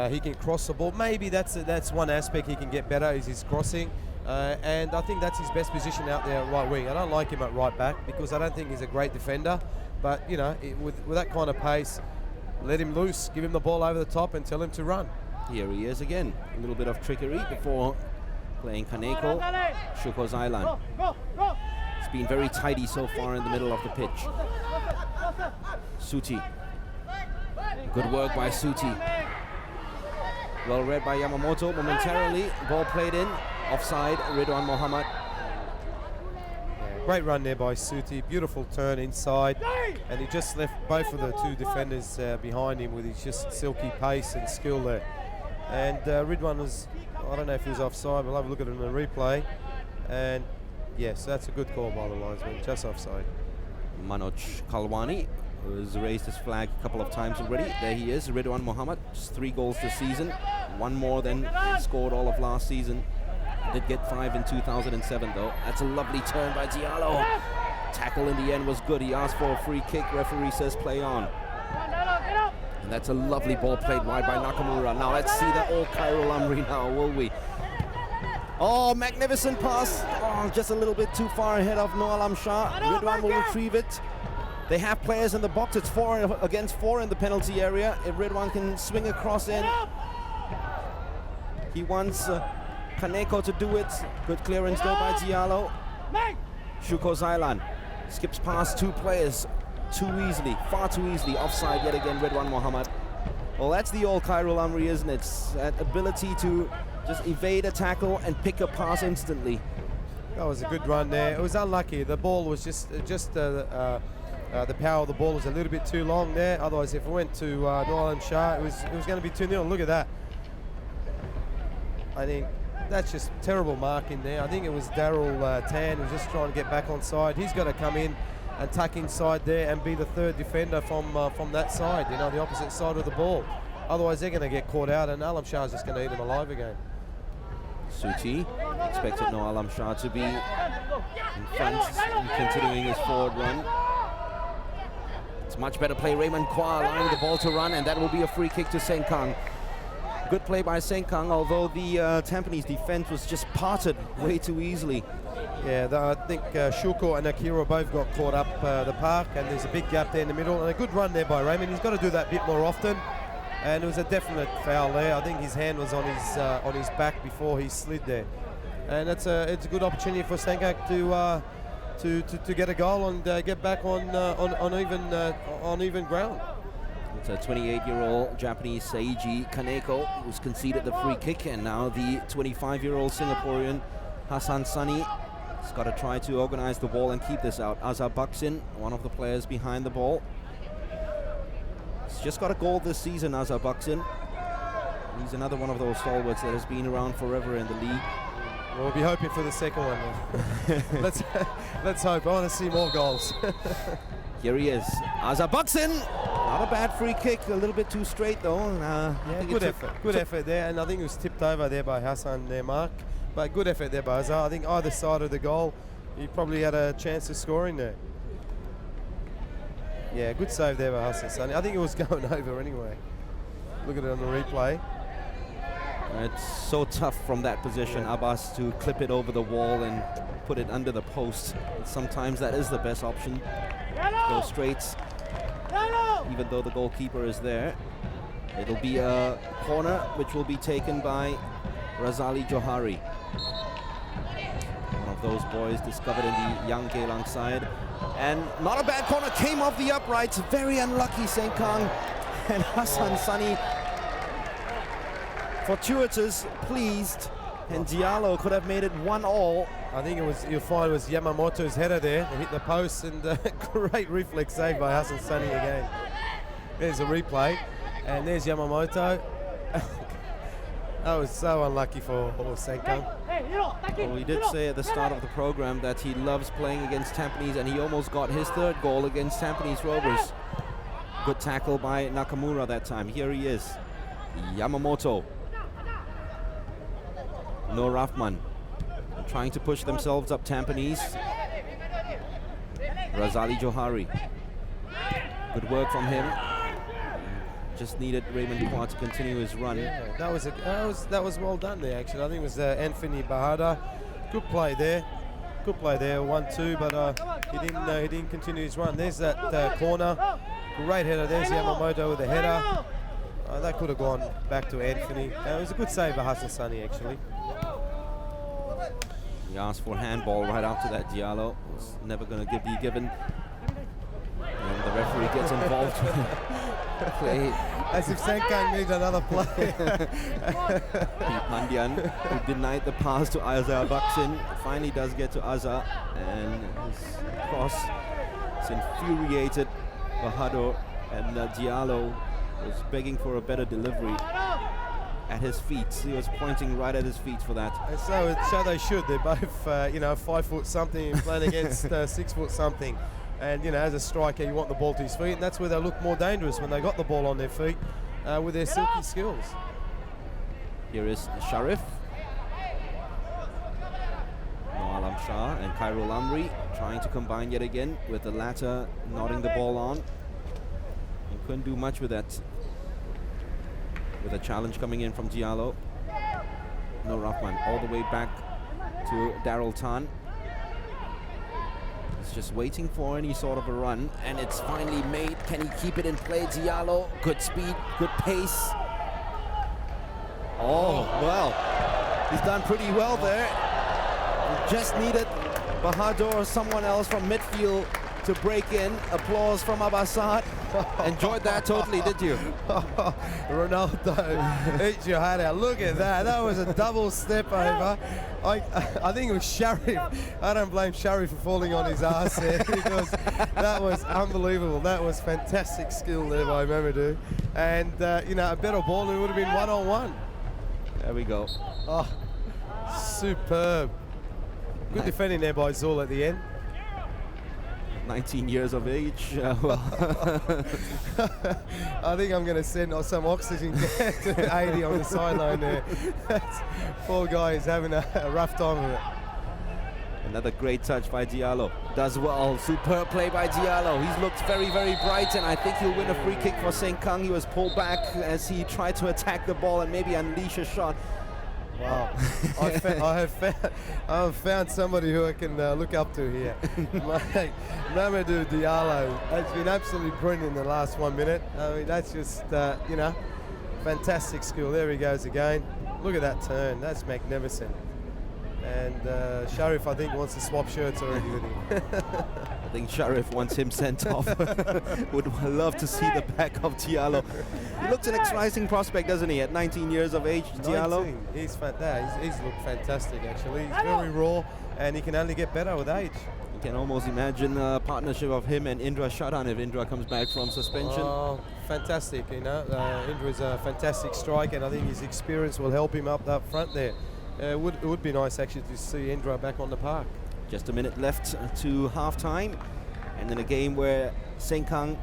He can cross the ball. Maybe that's one aspect he can get better is his crossing. And I think that's his best position out there at right wing. I don't like him at right back because I don't think he's a great defender. But, you know, with that kind of pace, let him loose, give him the ball over the top and tell him to run. Here he is again. A little bit of trickery before playing Kaneko, Shuko Zailan. It's been very tidy so far in the middle of the pitch. Suti. Good work by Suti. Well read by Yamamoto momentarily. Ball played in. Offside, Ridwan Mohammed. great run there by Suti. Beautiful turn inside, and he just left both of the two defenders behind him with his just silky pace and skill there. And Ridwan was, I don't know if he was offside. We'll have a look at it in the replay. And yes, that's a good call by the linesman, just offside. Manoj Kalwani has raised his flag a couple of times already. There he is, Ridwan Mohammed, just 3 goals this season, 1 more than he scored all of last season. Did get 5 in 2007 though. That's a lovely turn by Diallo. Tackle in the end was good. He asked for a free kick. Referee says play on. And that's a lovely ball played wide by Nakamura. Now let's see the old Cairo Lamri now, will we? Oh, magnificent pass. Oh, just a little bit too far ahead of Noah Alam Shah. Ridwan will retrieve it. They have players in the box. It's 4 against 4 in the penalty area. If Ridwan can swing across in, he wants Kaneko to do it. Good clearance though by Diallo. Shuko Zailan skips past 2 players too easily, far too easily. Offside yet again, Ridwan Mohammed. Well, that's the old Cairo Lamri, isn't it? That ability to just evade a tackle and pick a pass instantly. That was a good run there. It was unlucky. The ball was just the power of the ball was a little bit too long there. Otherwise, if it went to Noah Alam Shah, it was going to be 2-0. Look at that. I think that's just terrible marking there. I think it was Daryl Tan who was just trying to get back on side. He's got to come in and tuck inside there and be the 3rd defender from that side, you know, the opposite side of the ball. Otherwise, they're going to get caught out, and Alam Shah's just going to eat them alive again. Suti expected Noah Alam Shah to be in front and continuing his forward run. It's much better play. Raymond Kwa allowing the ball to run, and that will be a free kick to Senkang. Good play by Senkang, although the Tampines defense was just parted way too easily. Yeah, I think Shuko and Akira both got caught up the park, and there's a big gap there in the middle, and a good run there by Raymond. He's got to do that a bit more often, and it was a definite foul there. I think his hand was on his back before he slid there, and it's a good opportunity for Senkang to get a goal and get back on even ground. It's a 28-year-old Japanese Seiji Kaneko who's conceded the free kick, and now the 25-year-old Singaporean Hassan Sani has got to try to organize the ball and keep this out. Azhar Baksin, one of the players behind the ball. He's just got a goal this season, Azhar Baksin. He's another one of those stalwarts that has been around forever in the league. We'll be hoping for the second one then. let's hope. I want to see more goals. Here he is, Azhar Baksin. Not a bad free kick, a little bit too straight though. Yeah, good effort there, and I think it was tipped over there by Hassan there, Mark. But good effort there by Azhar. I think either side of the goal, he probably had a chance of scoring there. Yeah, good save there by Hassan Sani. I think it was going over anyway. Look at it on the replay. It's so tough from that position, Abbas, to clip it over the wall and put it under the post. And sometimes that is the best option. Go straight, even though the goalkeeper is there. It'll be a corner which will be taken by Razali Johari. One of those boys discovered in the young Geylang side. And not a bad corner, came off the uprights. Very unlucky, Senkang. And Hassan Sani, fortuitous, pleased. And Diallo could have made it 1-1. I think you'll find it was Yamamoto's header there. It hit the post, and great reflex save by Hassan Sani again. There's a replay, and there's Yamamoto. That was so unlucky for Senkang. Well, he did say at the start of the program that he loves playing against Tampines, and he almost got his 3rd goal against Tampines Rovers. Good tackle by Nakamura that time. Here he is, Yamamoto. Nur Rahman trying to push themselves up Tampines. Razali Johari. Good work from him. Just needed Raymond Kwa to continue his run. Yeah, that was well done there actually. I think it was Anthony Bahadur. Good play there. Good play there, 1-2, but he didn't continue his run. There's that corner. Great header. There's Yamamoto with the header. That could have gone back to Anthony. It was a good save by Hassan Sani actually. He asked for handball right after that. Diallo was never going to be given. And the referee gets involved play. As if Senkang needs another play. Pandian, who denied the pass to Azhar Baksin, finally does get to Azhar, and his cross has infuriated Bahadur, and Diallo was begging for a better delivery at his feet. He was pointing right at his feet for that. And so they should. They're both, you know, 5 foot something playing against 6 foot something. And, you know, as a striker, you want the ball to his feet, and that's where they look more dangerous, when they got the ball on their feet with their silky skills. Here is Sharif, Noalam Shah and Khairul Amri trying to combine yet again, with the latter nodding the ball on. And couldn't do much with that, with a challenge coming in from Diallo. No, Rahman all the way back to Daryl Tan. He's just waiting for any sort of a run, and it's finally made. Can he keep it in play? Diallo, good speed, good pace. Oh, well, he's done pretty well there. He just needed Bahadur or someone else from midfield to break in. Applause from Abbasad. Enjoyed that totally, did you? Ronaldo, eat your heart out. Look at that. That was a double step over. I think it was Sharif. I don't blame Sharif for falling on his ass there, because that was unbelievable. That was fantastic skill there by Mamadou. And, you know, a better ball, it would have been one-on-one. There we go. Oh, superb. Good defending there by Zul at the end. 19 years of age. Well. I think I'm going to send some oxygen to 80 on the sideline there. Poor guy is having a rough time of it. Another great touch by Diallo. Does well. Superb play by Diallo. He's looked very, very bright, and I think he'll win a free kick for Senkang. He was pulled back as he tried to attack the ball and maybe unleash a shot. Wow. I have found somebody who I can look up to here. Mamadou Diallo has been absolutely brilliant in the last 1 minute. I mean, that's just, you know, fantastic skill. There he goes again. Look at that turn. That's magnificent. And Sharif, I think, wants to swap shirts already with him. I think Sharif wants him sent off. Would love to see the back of Diallo. He looks an exciting prospect, doesn't he? At 19 years of age, Diallo. 19. He's looked fantastic, actually. He's very raw, and he can only get better with age. You can almost imagine a partnership of him and Indra Shadan if Indra comes back from suspension. Oh, fantastic, you know. Indra's a fantastic striker, and I think his experience will help him up front there. It would be nice actually to see Indra back on the park. Just a minute left to half-time, and in a game where Senkang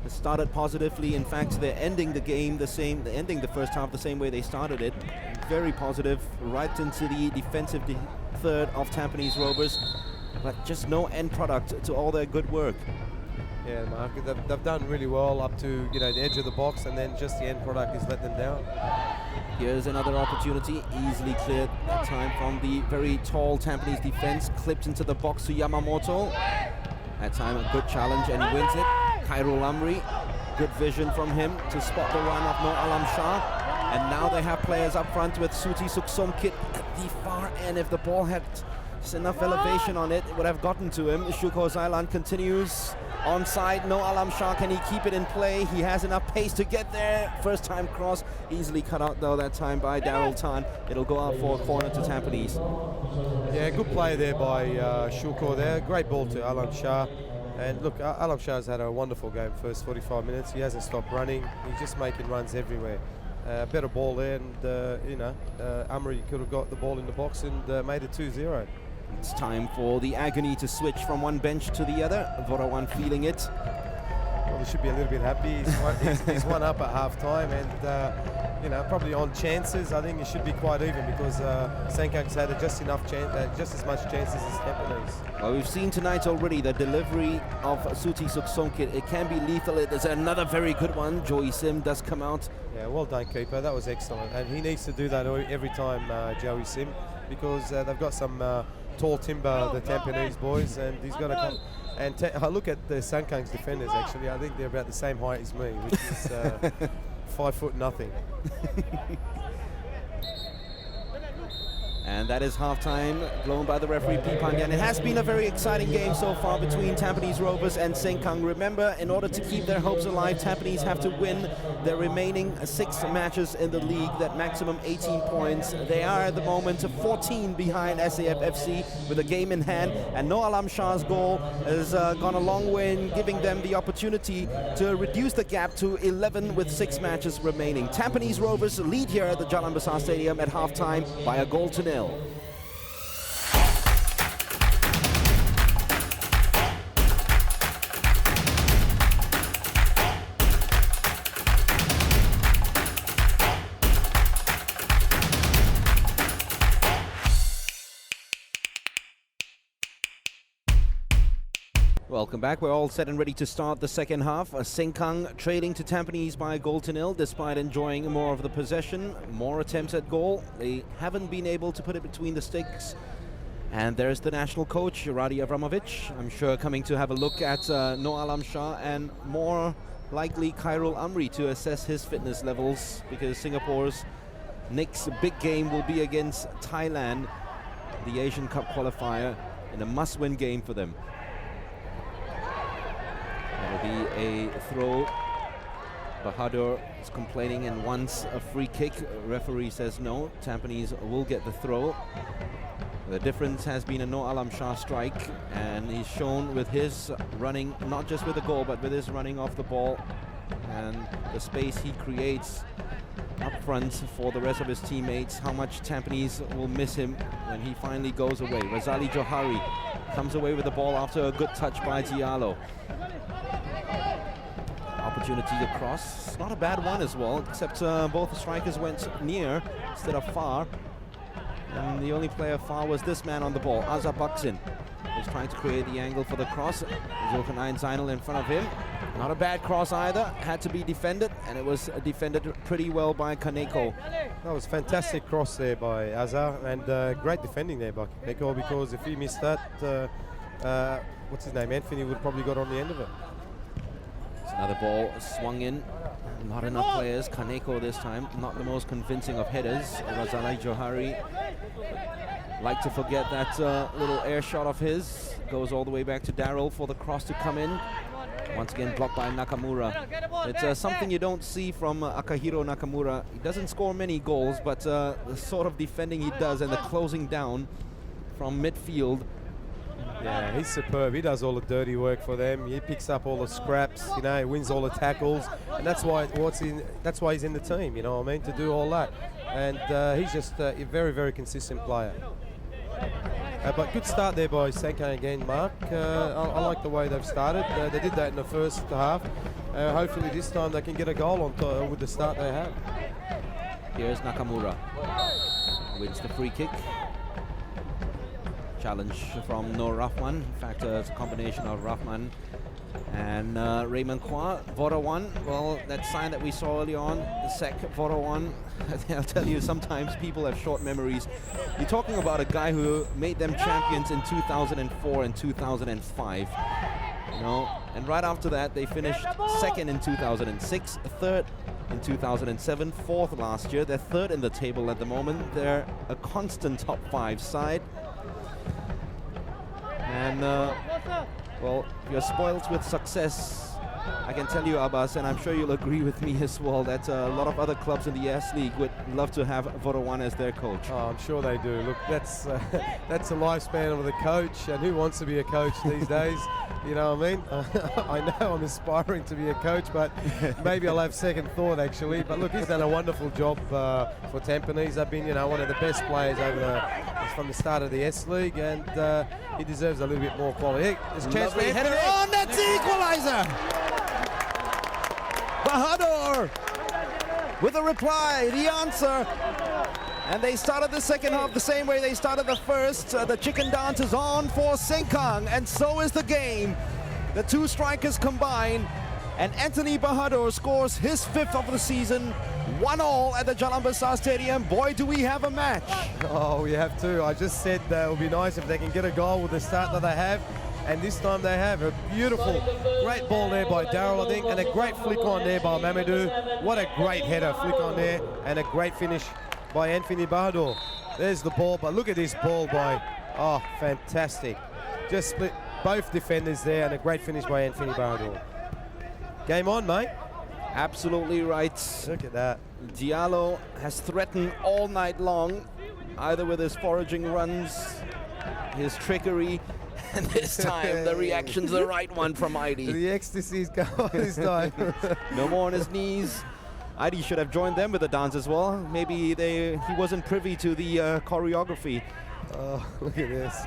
has started positively. In fact, they're ending the game they're ending the first half the same way they started it. Very positive, right into the defensive third of Tampines Rovers, but just no end product to all their good work. Yeah, Mark, they've done really well up to, you know, the edge of the box, and then just the end product has let them down. Here's another opportunity, easily cleared that time from the very tall Tampines defense, clipped into the box to Yamamoto. That time a good challenge, and he wins it. Khairul Amri, good vision from him to spot the run of Noor Alam Shah. And now they have players up front with Suti Suksomkit at the far end. If the ball had just enough elevation on it, it would have gotten to him. Shuko Zailan continues. Onside, no Alam Shah, can he keep it in play? He has enough pace to get there. First time cross, easily cut out though that time by Daryl Tan. It'll go out for a corner to Tampines. Yeah, good play there by Shuko there. Great ball to Alam Shah. And look, Alam Shah's had a wonderful game first 45 minutes. He hasn't stopped running. He's just making runs everywhere. Better ball there, and you know, Amri could have got the ball in the box and made it 2-0. It's time for the agony to switch from one bench to the other. Vorawan feeling it. Well, he should be a little bit happy. He's one up at half-time, and you know, probably on chances, I think it should be quite even, because Senkang's had just as much chances as Tampines. Well, we've seen tonight already the delivery of Suti Suksomkit. It can be lethal. There's another very good one. Joey Sim does come out. Yeah, well done, keeper. That was excellent, and he needs to do that every time, Joey Sim, because they've got some tall timber, the Tampines boys, and he's got to come. And I look at the Senkang's defenders, actually. I think they're about the same height as me, which is 5 foot nothing. And that is halftime, blown by the referee P. Pandyan. It has been a very exciting game so far between Tampines Rovers and Senkang. Remember, in order to keep their hopes alive, Tampines have to win their remaining 6 matches in the league, that maximum 18 points. They are at the moment 14 behind SAF-FC with a game in hand, and No Alam Shah's goal has gone a long way in giving them the opportunity to reduce the gap to 11 with 6 matches remaining. Tampines Rovers lead here at the Jalan Besar Stadium at halftime by a goal to nil. Welcome back. We're all set and ready to start the second half. Senkang trailing to Tampines by a goal to nil, despite enjoying more of the possession, more attempts at goal. They haven't been able to put it between the sticks. And there's the national coach, Radi Avramovic, I'm sure coming to have a look at No Alam Shah and more likely Khairul Amri to assess his fitness levels, because Singapore's next big game will be against Thailand, the Asian Cup qualifier, in a must-win game for them. It'll be a throw. Bahadur is complaining and wants a free kick. Referee says no. Tampines will get the throw. The difference has been a No Alam Shah strike, and he's shown with his running, not just with the goal, but with his running off the ball and the space he creates up front for the rest of his teammates, how much Tampines will miss him when he finally goes away. Razali Johari comes away with the ball after a good touch by Diallo. Opportunity to cross, not a bad one as well, except both strikers went near instead of far, and the only player far was this man on the ball, Azhar Baksin. He's trying to create the angle for the cross. Zulkarnain Zainal in front of him. Not a bad cross either, had to be defended, and it was defended pretty well by Kaneko. That was fantastic cross there by Azhar, and great defending there by Kaneko, because if he missed that, what's his name, Anthony would have probably got on the end of it. Another ball swung in. Not enough players. Kaneko this time, not the most convincing of headers. Razali Johari, like to forget that little air shot of his. Goes all the way back to Daryl for the cross to come in. Once again blocked by Nakamura. It's something you don't see from Akahiro Nakamura. He doesn't score many goals, but the sort of defending he does and the closing down from midfield. Yeah, he's superb. He does all the dirty work for them. He picks up all the scraps, you know, he wins all the tackles, and that's why he's in the team, you know what I mean, to do all that. And he's just a very, very consistent player. But good start there by Senkang again, Mark. I like the way they've started. They did that in the first half. Hopefully this time they can get a goal on with the start they have. Here's Nakamura. Wins the free kick. Challenge from Nur Rahman. In fact, it's a combination of Rahman and Raymond Kwa. Vorawan, well, that sign that we saw early on, the Sek Vorawan, I'll tell you, sometimes people have short memories. You're talking about a guy who made them champions in 2004 and 2005. You know, and right after that, they finished second in 2006, third in 2007, fourth last year. They're third in the table at the moment. They're a constant top 5 side. And, well, you're spoiled with success. I can tell you, Abbas, and I'm sure you'll agree with me as well, that a lot of other clubs in the S.LEAGUE would love to have Vorawan as their coach. Oh, I'm sure they do. Look, that's the lifespan of the coach, and who wants to be a coach these days? You know what I mean? I know I'm aspiring to be a coach, but maybe I'll have second thought, actually. But look, he's done a wonderful job for Tampines. They've been, you know, one of the best players from the start of the S.LEAGUE, and he deserves a little bit more quality. Hey, there's a chance for header on, that's the equalizer! Bahadur with a reply, the answer. And they started the second half the same way they started the first. The chicken dance is on for Senkang, and so is the game. The two strikers combine, and Anthony Bahadur scores his 5th of the season. 1-1 at the Jalan Besar Stadium. Boy, do we have a match. Oh, we have to. I just said it would be nice if they can get a goal with the start that they have. And this time they have a beautiful, great ball there by Daryl, I think, and a great flick on there by Mamadou. What a great header, flick on there, and a great finish by Anthony Bahadur. There's the ball, but look at this ball by, oh, fantastic. Just split both defenders there, and a great finish by Anthony Bahadur. Game on, mate. Absolutely right. Look at that. Diallo has threatened all night long, either with his foraging runs, his trickery, and this time the reaction's the right one from Heidi. The ecstasy's gone this time. No more on his knees. Heidi should have joined them with the dance as well. Maybe he wasn't privy to the choreography. Oh, look at this.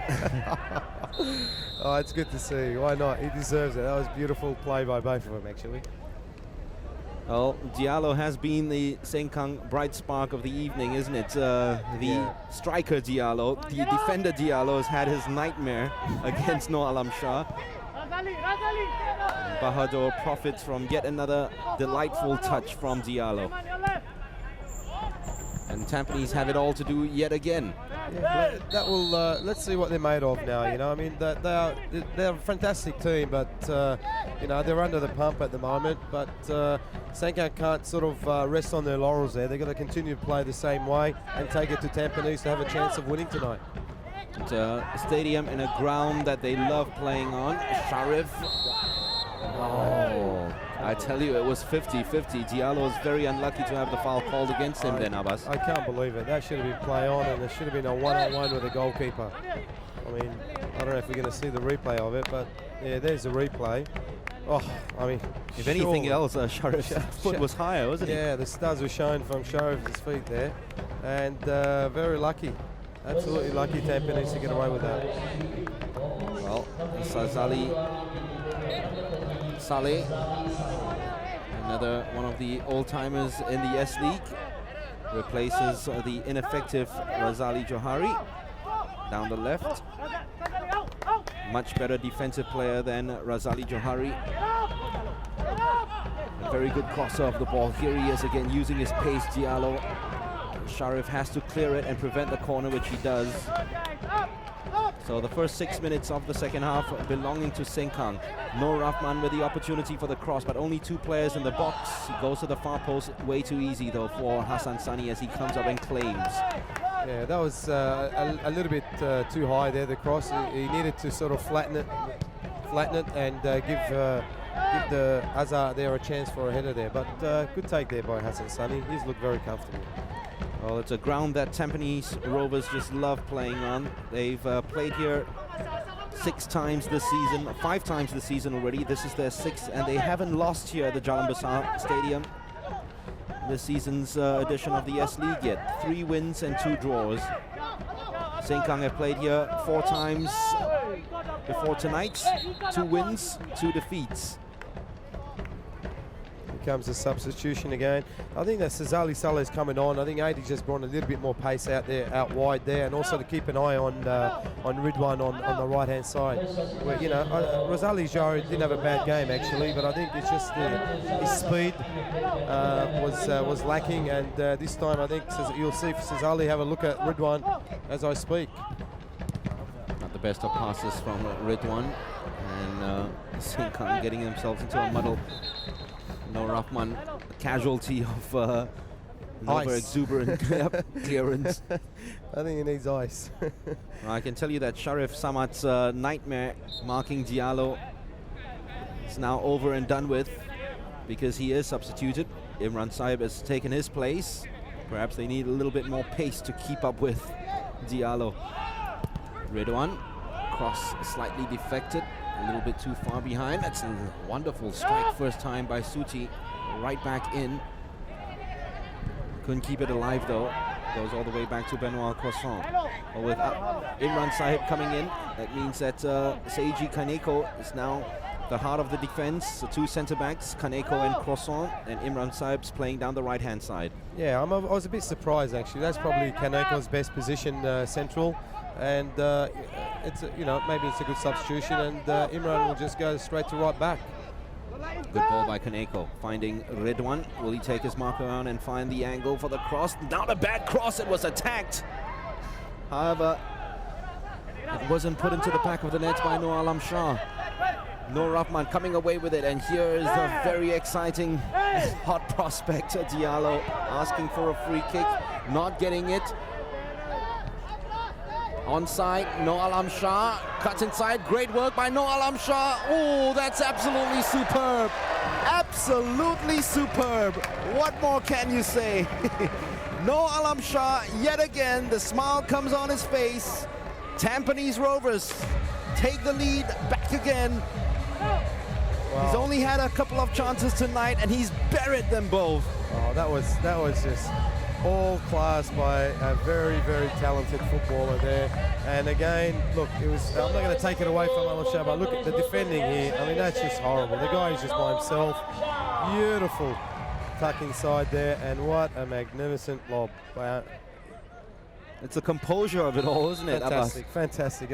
Oh, it's good to see. Why not? He deserves it. That was beautiful play by both of them, actually. Well, Diallo has been the Senkang bright spark of the evening, isn't it? The striker Diallo, the defender Diallo has had his nightmare against Noor Alam Shah. Bahadur profits from yet another delightful touch from Diallo. And Tampines have it all to do yet again. Yeah, that will. Let's see what they're made of now. You know, I mean, they're a fantastic team, but you know, they're under the pump at the moment. But Senkang can't sort of rest on their laurels there. They've got to continue to play the same way and take it to Tampines to have a chance of winning tonight. It's a stadium in a ground that they love playing on. Sharif. Oh, I tell you, it was 50-50. Diallo is very unlucky to have the foul called against him then, Abbas. I can't believe it. That should have been play on, and there should have been a one-on-one with the goalkeeper. I mean, I don't know if we're going to see the replay of it, but yeah, there's the replay. Oh, I mean, if anything else, Sharif's foot was higher, wasn't it? Yeah, the studs were shown from Sharif's feet there, and very lucky. Absolutely lucky Tampines to get away with that. Well, Saleh, another one of the old-timers in the S-League, replaces the ineffective Razali Johari down the left. Much better defensive player than Razali Johari. A very good crosser of the ball. Here he is again using his pace, Diallo. Sharif has to clear it and prevent the corner, which he does. So the first 6 minutes of the second half belonging to Senkang. Noor Rahman with the opportunity for the cross, but only two players in the box. He goes to the far post, way too easy though for Hassan Sani as he comes up and claims. Yeah, that was a little bit too high there, the cross. He needed to sort of flatten it and give the Azhar there a chance for a header there. But good take there by Hassan Sani. He's looked very comfortable. Well, it's a ground that Tampines Rovers just love playing on. They've played here 5 times this season already. This is their 6th, and they haven't lost here at the Jalan Besar Stadium this season's edition of the S-League yet. 3 wins and 2 draws. Senkang have played here 4 times before tonight. 2 wins, 2 defeats. Comes a substitution again. I think that Sazali Saleh's coming on. I think Adi just brought a little bit more pace out wide there, and also to keep an eye on Ridwan on the right hand side. Where, you know, Razali Johari didn't have a bad game actually, but I think it's just his speed was lacking, and this time I think you'll see Sazali have a look at Ridwan as I speak. Not the best of passes from Ridwan, and Senkang getting themselves into a muddle. Noor Rahman, a casualty of over-exuberant clearance. I think he needs ice. I can tell you that Sharif Samad's nightmare marking Diallo is now over and done with because he is substituted. Imran Saib has taken his place. Perhaps they need a little bit more pace to keep up with Diallo. Ridwan, cross slightly defected. A little bit too far behind. That's a wonderful strike first time by Suti. Right back in. Couldn't keep it alive though. Goes all the way back to Benoit Croissant. But with Imran Sahib coming in, that means that Seiji Kaneko is now the heart of the defense. The 2 centre backs, Kaneko and Croissant, and Imran Sahib's playing down the right hand side. Yeah, I was a bit surprised actually. That's probably Kaneko's best position, central. And you know, maybe it's a good substitution, and Imran will just go straight to right back. Good ball by Kaneko, finding Ridwan. Will he take his mark around and find the angle for the cross? Not a bad cross, it was attacked. However, it wasn't put into the back of the net by Noor Alam Shah. Noor Rahman coming away with it, and here is a very exciting hot prospect, Diallo, asking for a free kick. not getting it. Onside, no Alam Shah cuts inside. Great work by no Alam Shah. Oh, that's absolutely superb. Absolutely superb. What more can you say? No Alam Shah, yet again, the smile comes on his face. Tampines Rovers take the lead back again. Wow. He's only had a couple of chances tonight and he's buried them both. Oh, that was just all class by a very, very talented footballer there. And again, look, it was, I'm not going to take it away from Alam Shah, but look at the defending here. I mean, that's just horrible. The guy is just by himself. Beautiful tuck inside there, and what a magnificent lob. Wow. It's the composure of it all, isn't it, Fantastic, Abbas? fantastic.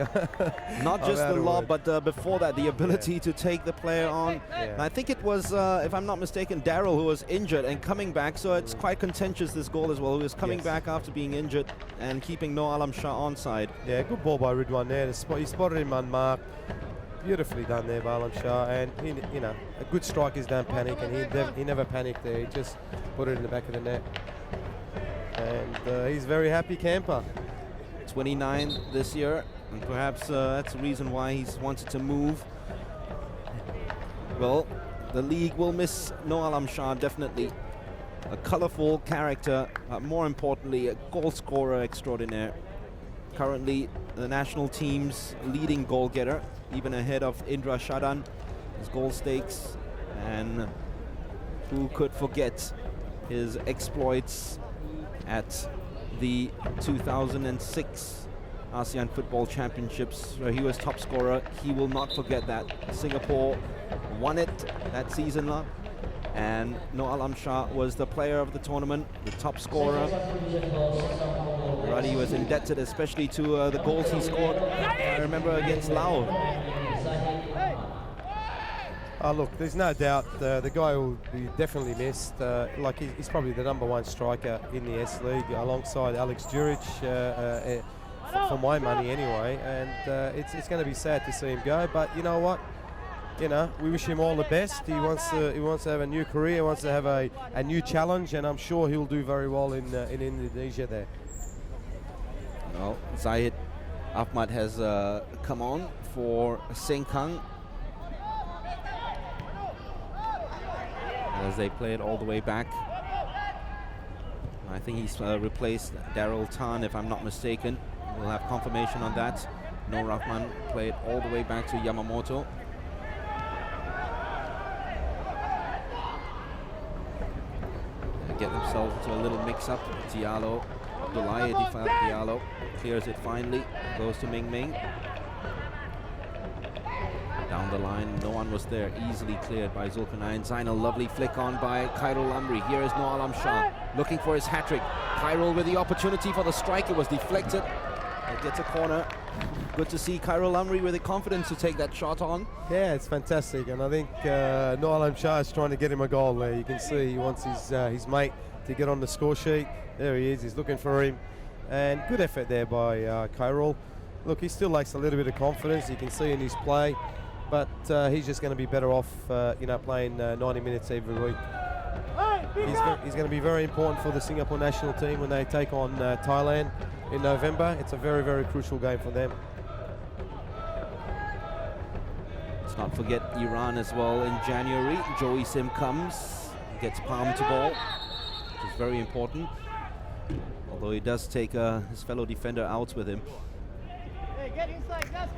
Not just the lob, but before that, the ability to take the player on. Yeah. And I think it was, if I'm not mistaken, Daryl who was injured and coming back, so it's quite contentious, this goal as well, who was coming back after being injured and keeping no Alam Shah onside. Yeah, good ball by Ridwan there. He spotted him unmarked. Beautifully done there by Alam Shah, and he, you know, a good strikers don't panic, and he never panicked there. He just put it in the back of the net. And he's a very happy camper. 29 this year, and perhaps that's the reason why he's wanted to move. Well, the league will miss no Alam Shah, definitely. A colourful character, but more importantly, a goal scorer extraordinaire. Currently, the national team's leading goal getter, even ahead of Indra Shadan, his goal stakes. And who could forget his exploits at the 2006 ASEAN Football Championships, where he was top scorer. He will not forget that. Singapore won it that season, and no Alam Shah was the player of the tournament, the top scorer. Ruddy was indebted especially to the goals he scored, I remember, against Laos. Look, there's no doubt the guy will be definitely missed. Like he's probably the #1 striker in the S-League alongside Alex Djuric, for my money anyway. And it's going to be sad to see him go. But you know what? You know, we wish him all the best. He wants to have a new career. He wants to have a new challenge, and I'm sure he'll do very well in Indonesia there. Well, Zahid Ahmad has come on for Senkang, as they play it all the way back. I think he's replaced Daryl Tan, if I'm not mistaken. We'll have confirmation on that. No Rahman played all the way back to Yamamoto. They get themselves into a little mix-up. Diallo, Abdullahi Diallo clears it finally, goes to Ming Ming. Down the line, no one was there, easily cleared by Zulkarnain Zainal. Lovely flick on by Khairul Amri. Here is no Alam Shah looking for his hat-trick. Khairul with the opportunity for the strike. It was deflected. It gets a corner. Good to see Khairul Amri with the confidence to take that shot on. Yeah, it's fantastic, and I think no Alam Shah is trying to get him a goal there. You can see he wants his mate to get on the score sheet. There he is, he's looking for him. And good effort there by Khairul. Look, he still lacks a little bit of confidence. You can see in his play. But he's just going to be better off, playing 90 minutes every week. He's going to be very important for the Singapore national team when they take on Thailand in November. It's a very, very crucial game for them. Let's not forget Iran as well in January. Joey Sim comes, gets palm to ball, which is very important. Although he does take his fellow defender out with him.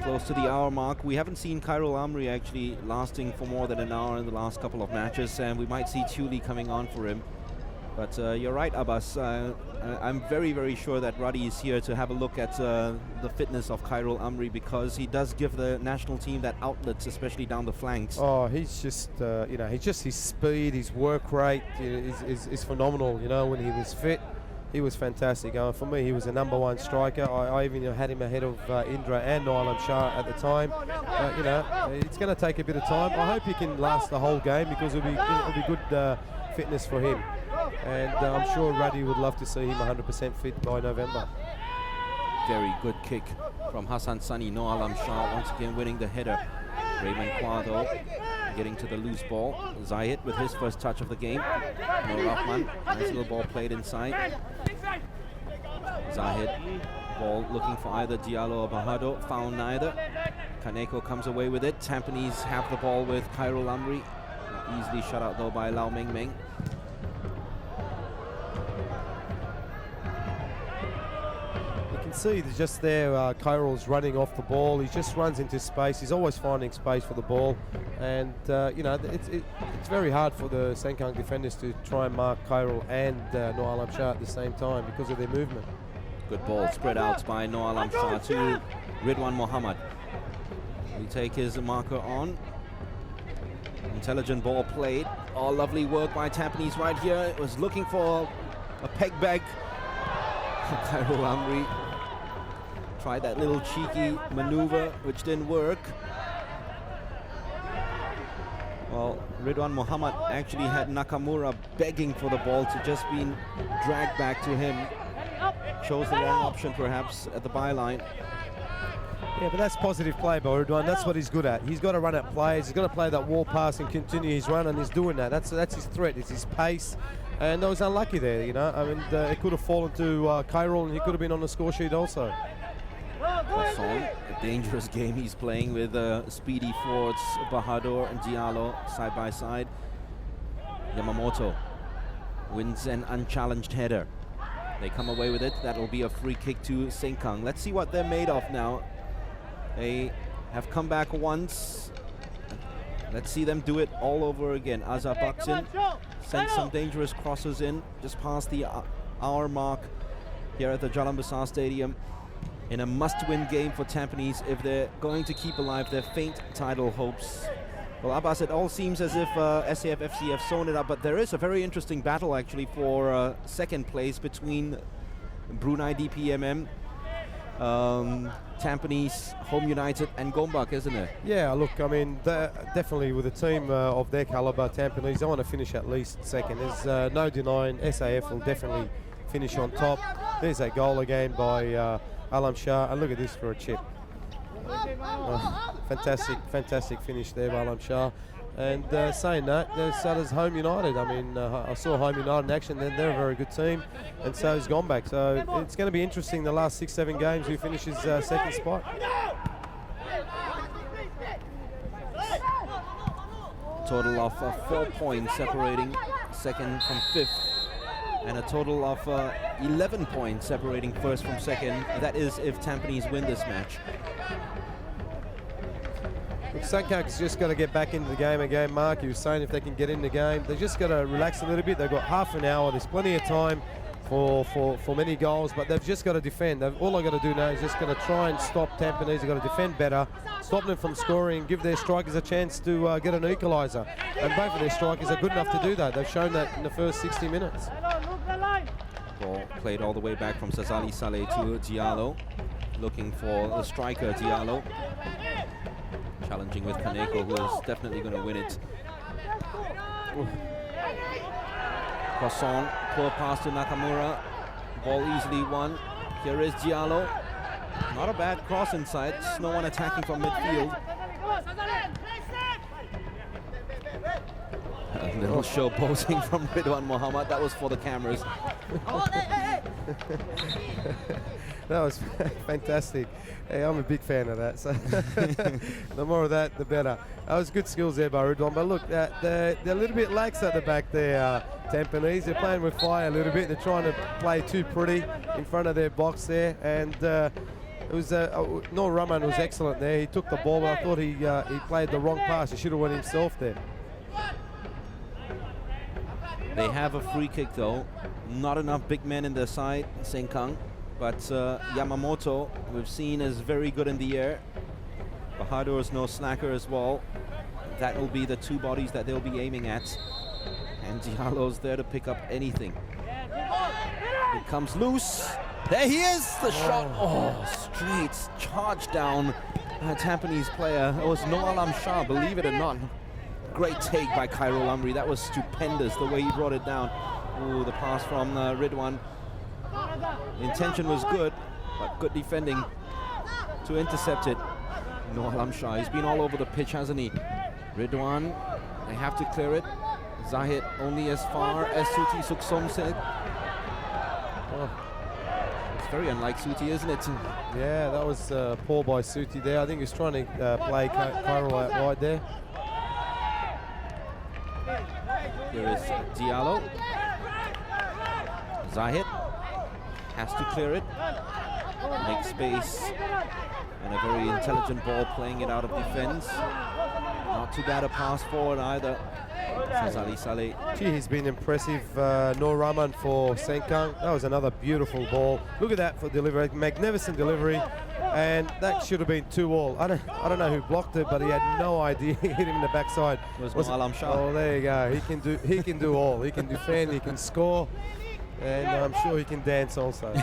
Close to the hour mark. We haven't seen Khairul Amri actually lasting for more than an hour in the last couple of matches, and we might see Thuli coming on for him. But you're right, Abbas. I'm very, very sure that Ruddy is here to have a look at the fitness of Khairul Amri, because he does give the national team that outlets, especially down the flanks. Oh, he's just, his speed, his work rate is phenomenal. You know, when he was fit, he was fantastic. For me, he was a #1 striker. I even had him ahead of Indra and no Alam Shah at the time. It's going to take a bit of time. I hope he can last the whole game, because it'll be good fitness for him. And I'm sure Ruddy would love to see him 100% fit by November. Very good kick from Hassan Sani. No Alam Shah once again winning the header. Raymond Quado getting to the loose ball. Zahid with his first touch of the game. No Rahman. Nice little ball played inside. Zahid, ball looking for either Diallo or Bahadur, found neither. Kaneko comes away with it. Tampines have the ball with Khairul Amri. Easily shut out though by Lau Meng Meng. You can see just there, Khairul's running off the ball. He just runs into space. He's always finding space for the ball. And, you know, it's very hard for the Senkang defenders to try and mark Khairul and Noor Alam Shah at the same time because of their movement. Good ball spread out by Noor Alam Shah to Ridwan Mohammed. We take his marker on. Intelligent ball played. Oh, lovely work by Tampines right here. It was looking for a peg bag. Khairul Amri tried that little cheeky maneuver, which didn't work. Well, Ridwan Mohammed actually had Nakamura begging for the ball to just be dragged back to him. Chose the wrong option perhaps at the byline. Yeah, but that's positive play by Ridwan. That's what he's good at. He's got to run at plays. He's got to play that wall pass and continue his run, and he's doing that. That's his threat. It's his pace. And I was unlucky there, you know. I mean, it could have fallen to Khairul, and he could have been on the score sheet also. Croissant, a dangerous game he's playing with speedy forwards Bahadur and Diallo side by side. Yamamoto wins an unchallenged header. They come away with it. That'll be a free kick to Senkang. Let's see what they're made of now. They have come back once. Let's see them do it all over again. Azhar bucks in, sends some dangerous crosses in, just past the hour mark here at the Jalan Besar Stadium. In a must-win game for Tampines if they're going to keep alive their faint title hopes. Well, Abbas, it all seems as if SAF FC have sewn it up, but there is a very interesting battle actually for second place between Brunei DPMM, Tampines, Home United and Gombak, isn't it? Yeah, look, I mean, definitely with a team of their calibre, Tampines, they want to finish at least second. There's no denying SAF will definitely finish on top. There's that goal again by Alam Shah, and look at this for a chip. Fantastic finish there by Alam Shah. And saying that, so does Home United. I mean, I saw Home United in action. They're a very good team, and so is Gombak. So it's going to be interesting the last 6-7 games who finishes second spot. Total of 4 points separating second from fifth, and a total of 11 points separating first from second. That is if Tampines win this match. Senkang's just got to get back into the game again, Mark. He was saying if they can get in the game, they just got to relax a little bit. They've got half an hour. There's plenty of time for many goals, but they've just got to defend. All they've got to do now is just got to try and stop Tampines. They've got to defend better, stop them from scoring, give their strikers a chance to get an equalizer. And both of their strikers are good enough to do that. They've shown that in the first 60 minutes. Ball played all the way back from Sazali Saleh to Diallo, looking for the striker Diallo. Challenging with Kaneko, who is definitely going to win it. Croissant, poor pass to Nakamura. Ball easily won. Here is Diallo. Not a bad cross inside. Just no one attacking from midfield. A little show posing from Ridwan Mohammed. That was for the cameras. That was fantastic. Hey, I'm a big fan of that. So the more of that, the better. That was good skills there by Ridwan. But look, they're a little bit lax at the back there, Tampines. They're playing with fire a little bit. They're trying to play too pretty in front of their box there. And it was Noor Rahman was excellent there. He took the ball, but I thought he played the wrong pass. He should have won himself there. They have a free kick though. Not enough big men in their side, Senkang. But Yamamoto, we've seen, is very good in the air. Bahadur is no slacker as well. That will be the two bodies that they'll be aiming at. And Diallo's there to pick up anything. It comes loose. There he is, the shot. Oh, straight charge down. Tampines player. It was Noor Alam Shah, believe it or not. Great take by Khairul Amri. That was stupendous, the way he brought it down. Ooh, the pass from Ridwan. The intention was good, but good defending to intercept it. Noor Alam Shah, he's been all over the pitch, hasn't he? Ridwan, they have to clear it. Zahid only as far as Suti Suksong said. Oh, It's very unlike Suti, isn't it? Yeah, that was poor by Suti there. I think he was trying to play Kyril out wide there. Here is Diallo. Zahid has to clear it, make space, and a very intelligent ball playing it out of defense. Not too bad a pass forward either. Sazali Saleh. Gee, he's been impressive. Noor Rahman for Senkang. That was another beautiful ball. Look at that for delivery, magnificent delivery, and that should have been 2-all. I don't know who blocked it, but he had no idea. He hit him in the backside. Was Alam Shah. Oh, there you go. He can do all. He can defend. He can score, and I'm sure he can dance also.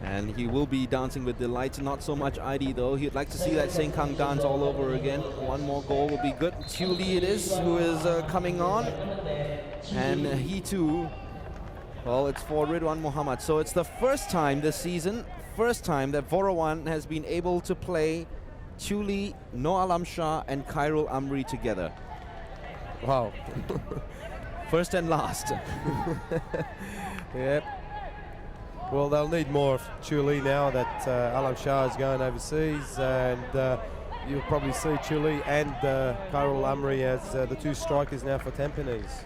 And he will be dancing with delight. Not so much ID though. He'd like to see that Senkang dance all over again. One more goal will be good. Chuli it is who is coming on. And he too, well, it's for Ridwan Muhammad. So it's the first time this season, that Vorawan has been able to play Chuli, Noor Alam Shah and Khairul Amri together. Wow. First and last. Yep. Well, they'll need more of Chuli now that Alam Shah is going overseas, and you'll probably see Chuli and Khairul Amri as the two strikers now for Tampines.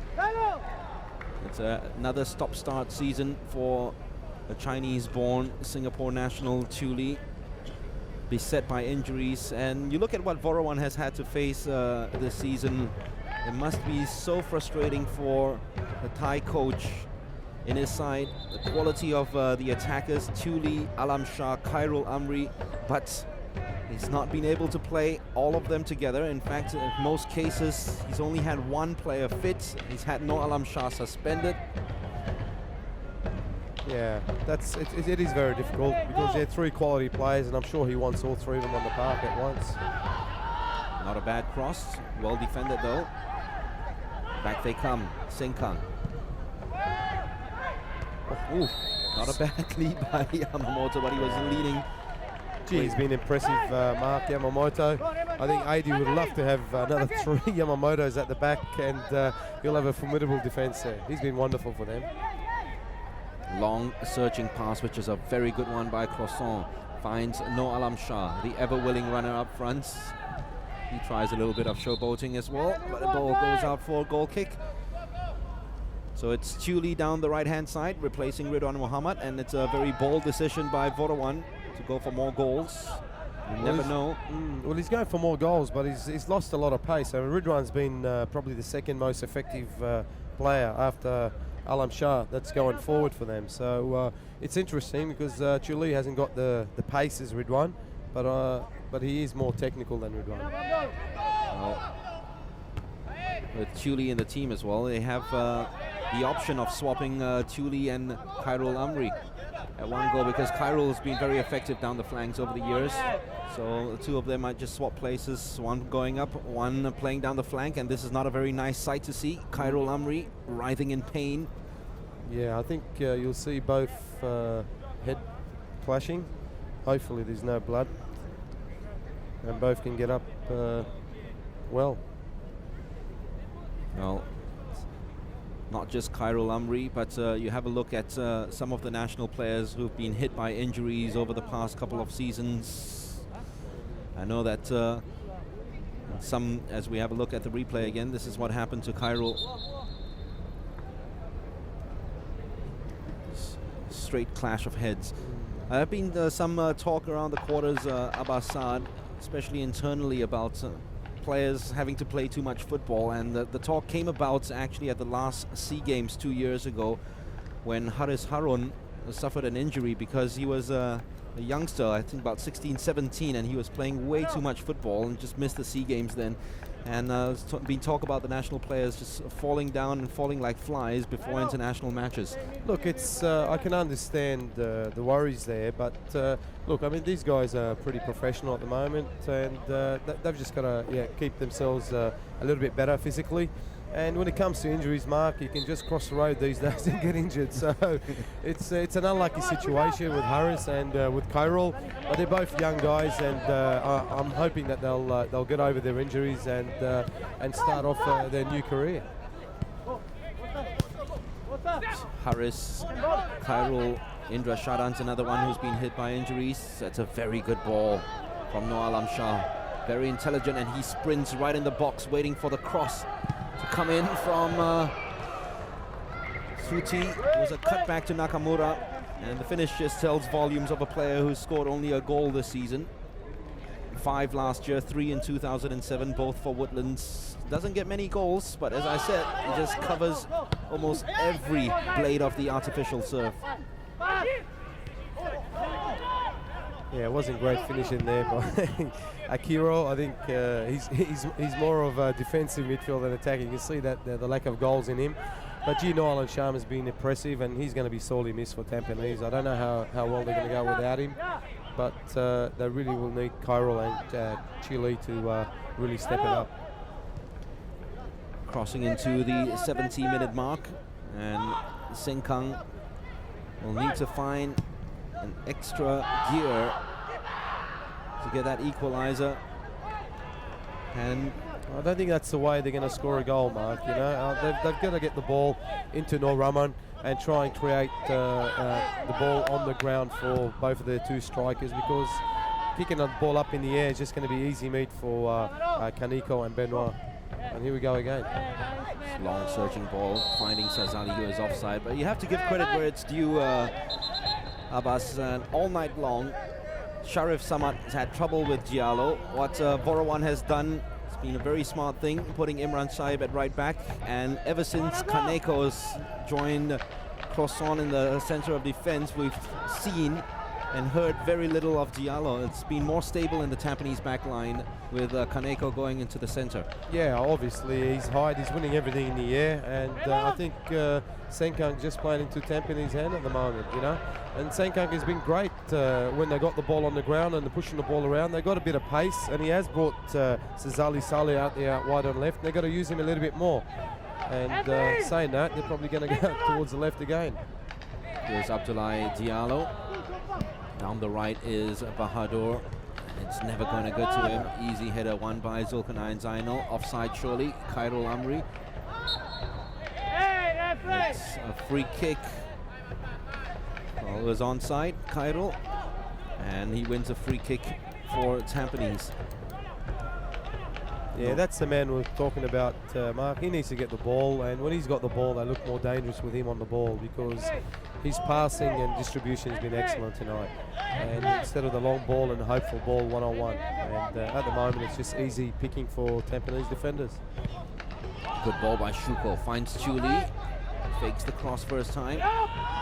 It's another stop-start season for the Chinese-born Singapore national Chuli, beset by injuries. And you look at what Vorawan has had to face this season. It must be so frustrating for the Thai coach in his side, the quality of the attackers, Chuli, Alam Shah, Khairul Amri, but he's not been able to play all of them together. In fact, in most cases, he's only had one player fit. He's had Noor Alam Shah suspended. Yeah, it is very difficult because they're three quality players, and I'm sure he wants all three of them on the park at once. Not a bad cross, well defended though. Back they come, Senkang. Ooh, not a bad lead by Yamamoto, but he was leading. Gee, he's been impressive, Mark Yamamoto. I think AD would love to have another 3 Yamamotos at the back, and he'll have a formidable defense there. He's been wonderful for them. Long searching pass, which is a very good one by Croissant. Finds Noor Alam Shah, the ever-willing runner up front. He tries a little bit of showboating as well, but the ball goes out for a goal kick. So it's Chuli down the right-hand side, replacing Ridwan Muhammad, and it's a very bold decision by Vorawan to go for more goals. You never know. Well, he's going for more goals, but he's lost a lot of pace. So Ridwan's been probably the second most effective player after Alam Shah that's going forward for them. So it's interesting because Chuli hasn't got the pace as Ridwan, but he is more technical than Ridwan. Well, with Chuli in the team as well, they have the option of swapping Chuli and Khairul Amri at one goal, because Khairul has been very effective down the flanks over the years. So the two of them might just swap places, one going up, one playing down the flank, and this is not a very nice sight to see. Khairul Amri writhing in pain. Yeah, I think you'll see both head clashing. Hopefully there's no blood, and both can get up well. Well, not just Khairul Amri, but you have a look at some of the national players who've been hit by injuries over the past couple of seasons. I know that some, as we have a look at the replay again, this is what happened to Khairul. Straight clash of heads. There have been some talk around the quarters, Abbasad, especially internally, about players having to play too much football, and the talk came about actually at the last SEA Games 2 years ago, when Haris Harun suffered an injury because he was a youngster, I think about 16, 17, and he was playing way too much football and just missed the SEA Games then. And there's been talk about the national players just falling down and falling like flies before international matches. Look, it's I can understand the worries there, but look, I mean, these guys are pretty professional at the moment, and they've just got to keep themselves a little bit better physically. And when it comes to injuries, Mark, you can just cross the road these days and get injured. So it's an unlucky situation with Harris and with Khairul, but they're both young guys, and I'm hoping that they'll get over their injuries and start off their new career. Haris, Khairul, Indra Shadan's another one who's been hit by injuries. That's a very good ball from Noor Alam Shah. Very intelligent, and he sprints right in the box, waiting for the cross to come in from Suti. It was a cutback to Nakamura, and the finish just tells volumes of a player who scored only a goal this season. 5 last year, 3 in 2007, both for Woodlands. Doesn't get many goals, but as I said, he just covers almost every blade of the artificial surf. Yeah, it wasn't great finishing there, but Akiro, I think he's more of a defensive midfielder than attacking. You can see that the lack of goals in him. But Noor Alam Shah has been impressive, and he's going to be sorely missed for Tampines. I don't know how well they're going to go without him, but they really will need Khairul and Chile to really step it up. Crossing into the 70-minute mark, and Senkang will need to find an extra gear to get that equalizer. And I don't think that's the way they're going to score a goal, Mark. You know, they've got to get the ball into Noor Rahman and try and create the ball on the ground for both of their two strikers, because kicking the ball up in the air is just going to be easy meat for Kaneko and Benoit. And here we go again. Long searching ball, finding Sazali, who is offside. But you have to give credit where it's due, Abbas. All night long, Sharif Samad has had trouble with Diallo. What Borawan has done, it's been a very smart thing, putting Imran Saib at right back. And ever since Kaneko's joined Crosson in the center of defense, we've seen and heard very little of Diallo. It's been more stable in the Tampines back line with Kaneko going into the center. Yeah, obviously he's high, he's winning everything in the air, and I think Senkang just playing into Tampines' hand at the moment, you know. And Senkang has been great when they got the ball on the ground and they're pushing the ball around. They got a bit of pace, and he has brought Sazali Saleh out there out wide on left. They've got to use him a little bit more. And saying that, they're probably going to go towards the left again. Here's Abdoulaye Diallo. Down the right is Bahadur. It's never going to get to him. Easy header won by Zulkarnain Zainal. Offside surely. Khairul Amri. It's a free kick. Well, it was onside, Khairul. And he wins a free kick for Tampines. Yeah, that's the man we're talking about, Mark. He needs to get the ball, and when he's got the ball, they look more dangerous with him on the ball, because his passing and distribution has been excellent tonight. And instead of the long ball and hopeful ball one-on-one. And at the moment, it's just easy picking for Tampines defenders. Good ball by Shuko. Finds Chuli. Fakes the cross first time.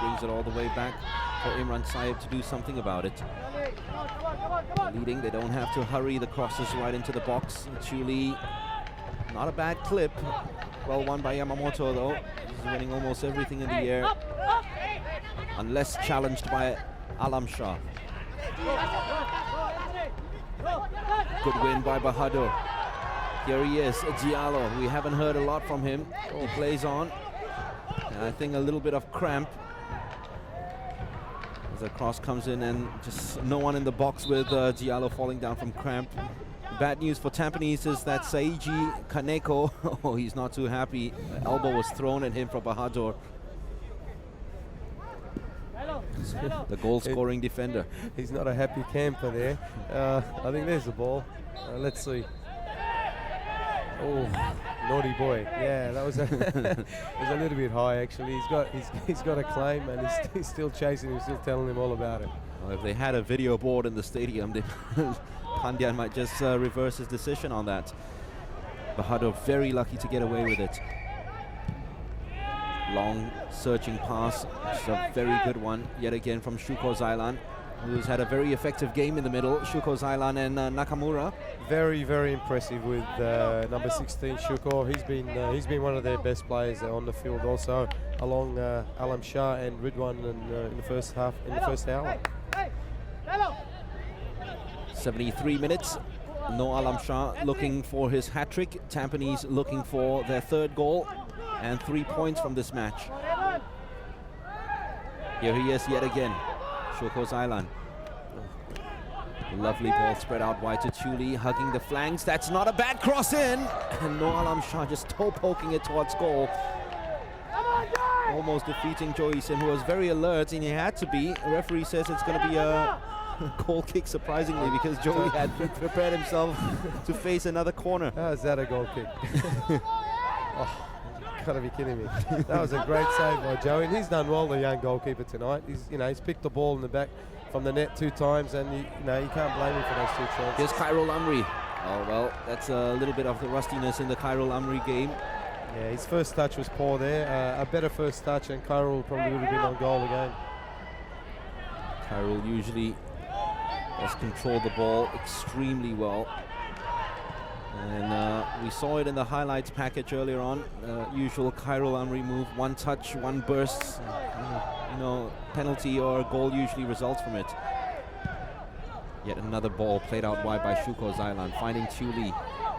Brings it all the way back for Imran Saib to do something about it. Leading, they don't have to hurry the crosses right into the box. Chuli, not a bad clip. Well won by Yamamoto though. He's winning almost everything in the air, unless challenged by Alam Shah. Good win by Bahadur. Here he is, Diallo. We haven't heard a lot from him. He plays on. And I think a little bit of cramp as the cross comes in, and just no one in the box with Diallo falling down from cramp. Bad news for Tampines is that Saiji Kaneko, oh, he's not too happy. The elbow was thrown at him from Bahadur. The goal-scoring defender. He's not a happy camper there. I think there's the ball. Let's see. Oh, naughty boy. Yeah, that was a, it was a little bit high actually. He's got a claim, and he's still chasing him, still telling him all about it. Well, if they had a video board in the stadium, Pandyan might just reverse his decision on that. Bahadur very lucky to get away with it. Long searching pass, it's a very good one yet again from Shuko Zailan, who's had a very effective game in the middle. Shuko Zailan and Nakamura. Very, very impressive with number 16 Shuko. He's been one of their best players on the field, also along Alam Shah and Ridwan in the first half, in the first hour. 73 minutes. No Alam Shah looking for his hat-trick. Tampines looking for their third goal and 3 points from this match. Here he is yet again, Shuko Zailan. Lovely ball spread out wide to Chuli, hugging the flanks. That's not a bad cross in. And No Alam Shah just toe poking it towards goal. almost defeating Joyce, and who was very alert, and he had to be. The referee says it's going to be a goal kick, surprisingly, because Joey had prepared himself to face another corner. How is that a goal kick? Oh, gotta be kidding me. That was a great save by Joey, and he's done well, the young goalkeeper tonight. He's picked the ball in the back from the net 2 times, and you can't blame him for those 2 chances. Here's Khairul Amri. Oh, well, that's a little bit of the rustiness in the Khairul Amri game. Yeah, his first touch was poor there. A better first touch, and Khairul probably would have been on goal again. Khairul usually has controlled the ball extremely well. And we saw it in the highlights package earlier on. Usual Khairul Amri move, 1 touch, 1 burst. Penalty or goal usually results from it. Yet another ball played out wide by Shuko Zailan, finding Chuli.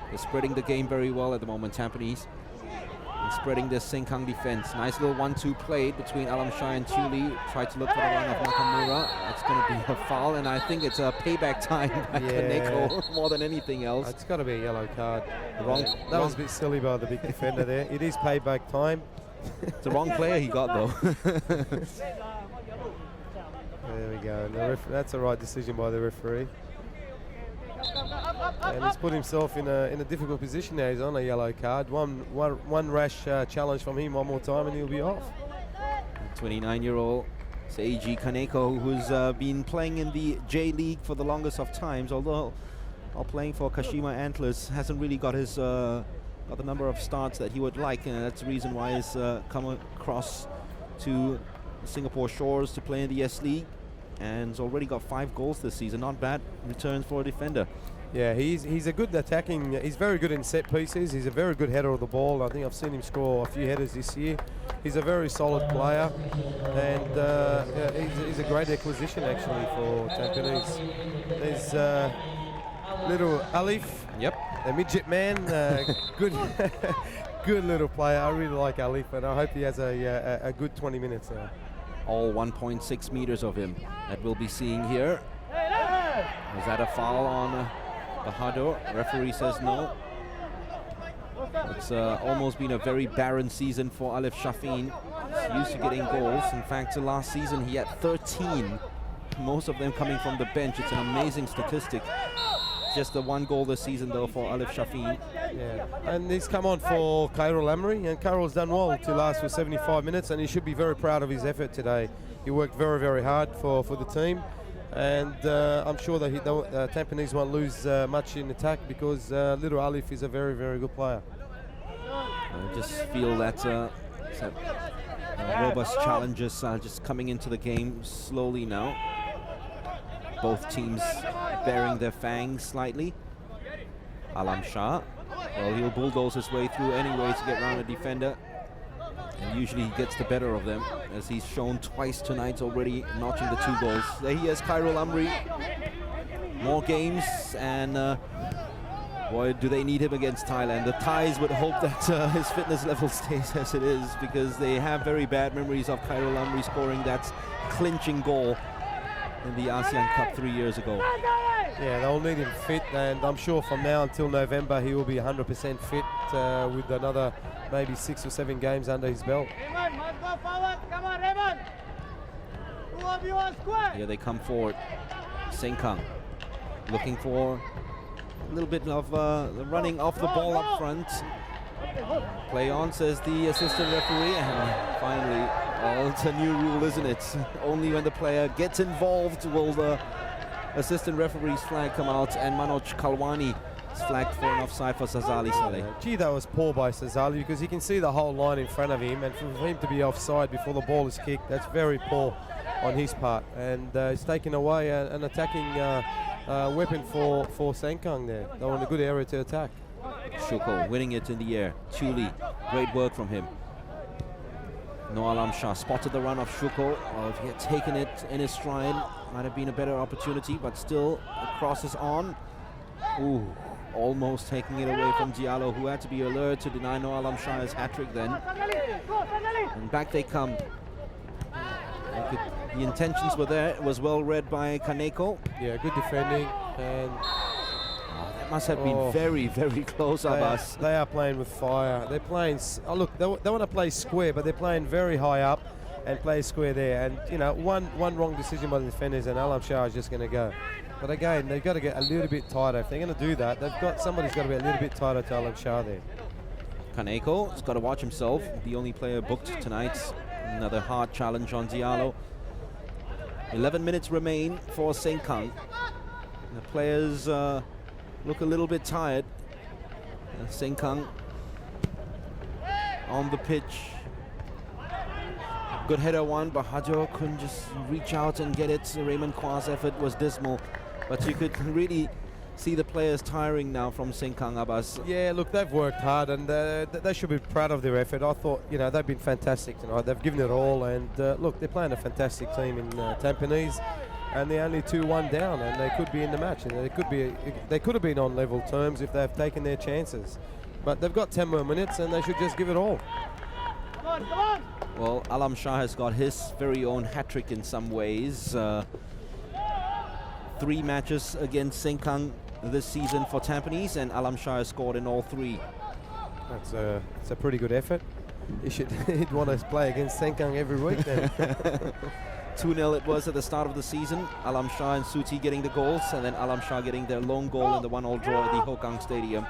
They're spreading the game very well at the moment, Tampines. And spreading this Senkang defense. Nice little 1-2 played between Alam Shah and Chuli. Tried to look for the run of Nakamura. That's going to be a foul, and I think it's a payback time by Kaneko more than anything else. It's got to be a yellow card. Wrong. That was a bit silly by the big defender there. It is payback time. It's the wrong player he got, though. There we go. And that's the right decision by the referee. And he's put himself in a difficult position now. He's on a yellow card. One rash challenge from him one more time, and he'll be off. 29-year-old Seiji Kaneko, who's been playing in the J League for the longest of times, although while playing for Kashima Antlers, hasn't really got his got the number of starts that he would like, and that's the reason why he's come across to Singapore shores to play in the S-League, and he's already got 5 goals this season. Not bad returns for a defender. Yeah, he's a good attacking. He's very good in set pieces. He's a very good header of the ball. I think I've seen him score a few headers this year. He's a very solid player, and he's a great acquisition actually for Tampines. There's little Alif. Yep. A midget man. Good, good little player. I really like Alif, and I hope he has a good 20 minutes now. All 1.6 meters of him that we'll be seeing here. Was that a foul on Bahadur? Referee says no. It's almost been a very barren season for Alif Shafin. He's used to getting goals. In fact, last season he had 13, most of them coming from the bench. It's an amazing statistic. Just the 1 goal this season, though, for Alif Shafin. Yeah, and he's come on for Khairul Amri, and Khairul's done well to last for 75 minutes, and he should be very proud of his effort today. He worked very, very hard for the team, and I'm sure that Tampines won't lose much in attack, because little Alif is a very, very good player. I just feel that robust challenges are just coming into the game slowly now. Both teams baring their fangs slightly. Alam Shah, well, he'll bulldoze his way through anyway to get around a defender. And usually he gets the better of them, as he's shown twice tonight already, notching the 2 goals. There he is, Khairul Amri. More games, and boy, do they need him against Thailand. The Thais would hope that his fitness level stays as it is, because they have very bad memories of Khairul Amri scoring that clinching goal in the ASEAN Cup 3 years ago. Yeah, they'll need him fit, and I'm sure from now until November he will be 100% fit with another maybe 6 or 7 games under his belt. Here they come forward. Senkang looking for a little bit of running off the ball up front. Play on, says the assistant referee, and finally, well, it's a new rule, isn't it? Only when the player gets involved will the assistant referee's flag come out, and Manoj Kalwani is flagged for an offside for Sazali Saleh. Gee, that was poor by Sazali, because he can see the whole line in front of him, and for him to be offside before the ball is kicked, that's very poor on his part, and it's taken away an attacking weapon for Senkang there. They were in a good area to attack. Shuko winning it in the air. Chuli, great work from him. Noalam Shah spotted the run of Shuko. If he had taken it in his stride, might have been a better opportunity, but still, the cross is on. Ooh, almost taking it away from Diallo, who had to be alert to deny Noalam Shah his hat-trick then. And back they come. The intentions were there. It was well read by Kaneko. Yeah, good defending, and That must have been very, very close, Abbas. They are playing with fire. They're playing. Oh, look, they want to play square, but they're playing very high up and play square there. And you know, one wrong decision by the defenders, and Alam Shah is just going to go. But again, they've got to get a little bit tighter. If they're going to do that, somebody's got to be a little bit tighter to Alam Shah there. Kaneko has got to watch himself. The only player booked tonight. Another hard challenge on Diallo. 11 minutes remain for Senkang. The players look a little bit tired. Senkang on the pitch. Good header one. Bahadur couldn't just reach out and get it. Raymond Kwa's effort was dismal. But you could really see the players tiring now from Senkang, Abbas. Yeah, look, they've worked hard, and they should be proud of their effort. I thought, you know, they've been fantastic tonight. They've given it all, and look, they're playing a fantastic team in Tampines, and they're only 2-1 down, and they could be in the match, and they could have been on level terms if they've taken their chances. But they've got 10 more minutes, and they should just give it all. Well, Alam Shah has got his very own hat-trick in some ways. 3 matches against Senkang this season for Tampines, and Alam Shah has scored in all 3. That's a pretty good effort. He'd want to play against Senkang every week then. 2-0 it was at the start of the season. Alam Shah and Suti getting the goals, and then Alam Shah getting their lone goal in the 1-1 draw at the Hokang Stadium.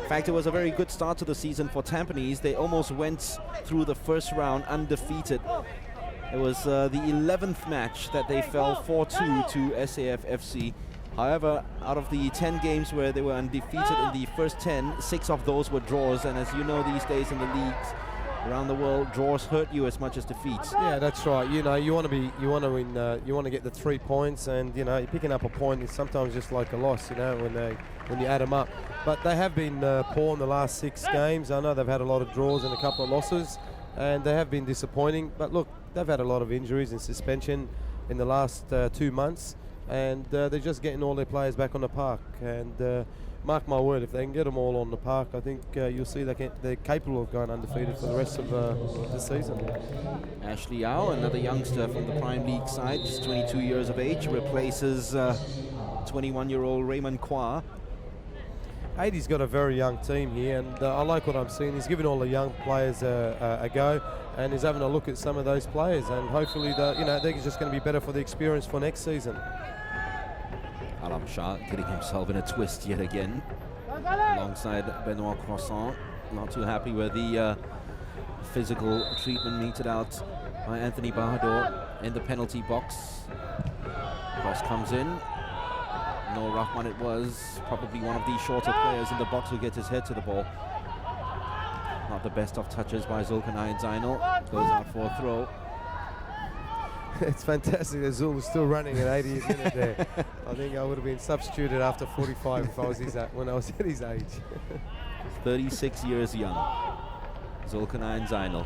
In fact, it was a very good start to the season for Tampines. They almost went through the first round undefeated. It was the 11th match that they fell 4-2 to SAF FC. However, out of the 10 games where they were undefeated in the first 10, 6 of those were draws. And as you know, these days in the leagues around the world, draws hurt you as much as defeats. Yeah, that's right. You know, you want to get the 3 points, and you know, picking up a point is sometimes just like a loss. You know, when you add them up. But they have been poor in the last 6 games. I know they've had a lot of draws and a couple of losses, and they have been disappointing. But look, they've had a lot of injuries and suspension in the last 2 months, and they're just getting all their players back on the park. And mark my word, if they can get them all on the park, I think you'll see they're capable of going undefeated for the rest of the season. Ashley Yao, another youngster from the Prime League side, just 22 years of age, replaces 21-year-old Raymond Kwa. 80's got a very young team here, and I like what I'm seeing. He's giving all the young players a go, and he's having a look at some of those players, and hopefully they're just going to be better for the experience for next season. Alam Shah getting himself in a twist yet again, alongside Benoit Croissant. Not too happy with the physical treatment meted out by Anthony Bahadur in the penalty box. Cross comes in. No Rahman it was, probably one of the shorter players in the box who gets his head to the ball. Not the best of touches by Zulkarnain Zainal. Goes out for a throw. It's fantastic that Zul is still running at 80th minute there. I think I would have been substituted after 45 if I was when I was at his age. 36 years young. Zulkarnain Zainal.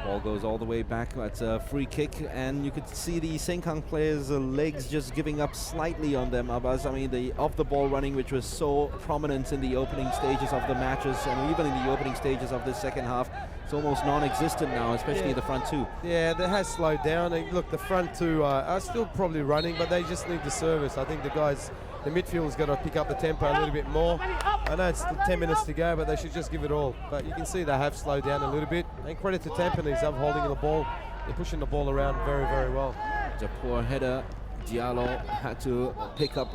Ball goes all the way back. That's a free kick, and you could see the Senkang players' legs just giving up slightly on them, Abbas. I mean, the off-the-ball running, which was so prominent in the opening stages of the matches, and even in the opening stages of the second half, it's almost non-existent now, especially the front two. Yeah, that has slowed down. And look, the front two are still probably running, but they just need the service. I think the midfield's got to pick up the tempo a little bit more. I know it's 10 minutes to go, but they should just give it all. But you can see they have slowed down a little bit. And credit to Tampines, of holding the ball. They're pushing the ball around very, very well. It's a poor header. Diallo had to pick up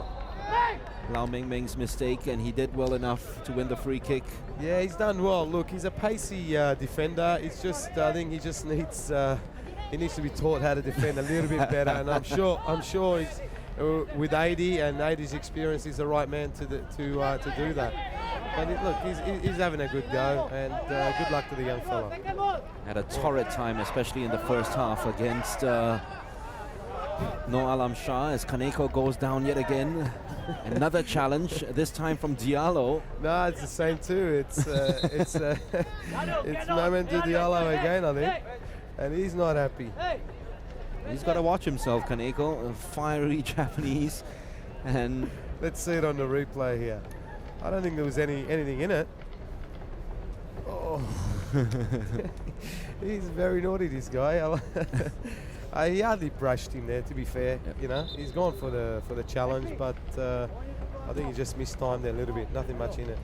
Lau Mingming's mistake, and he did well enough to win the free kick. Yeah, he's done well. Look, he's a pacey defender. It's just, I think he just needs, he needs to be taught how to defend a little bit better. And I'm sure he's, with 80 and 80's experience, he's the right man to do that. But look, he's having a good go, and good luck to the young fella. Had a torrid time, especially in the first half against No Alam Shah, as Kaneko goes down yet again. Another challenge, this time from Diallo. No, it's the same too. It's Mamadou Diallo again, I think, and he's not happy. He's got to watch himself, Kaneko, a fiery Japanese. And let's see it on the replay here. I don't think there was anything in it. Oh, he's very naughty, this guy. He hardly brushed him there, to be fair. Yep. You know, he's gone for the challenge, but I think he just missed time there a little bit. Nothing much in it.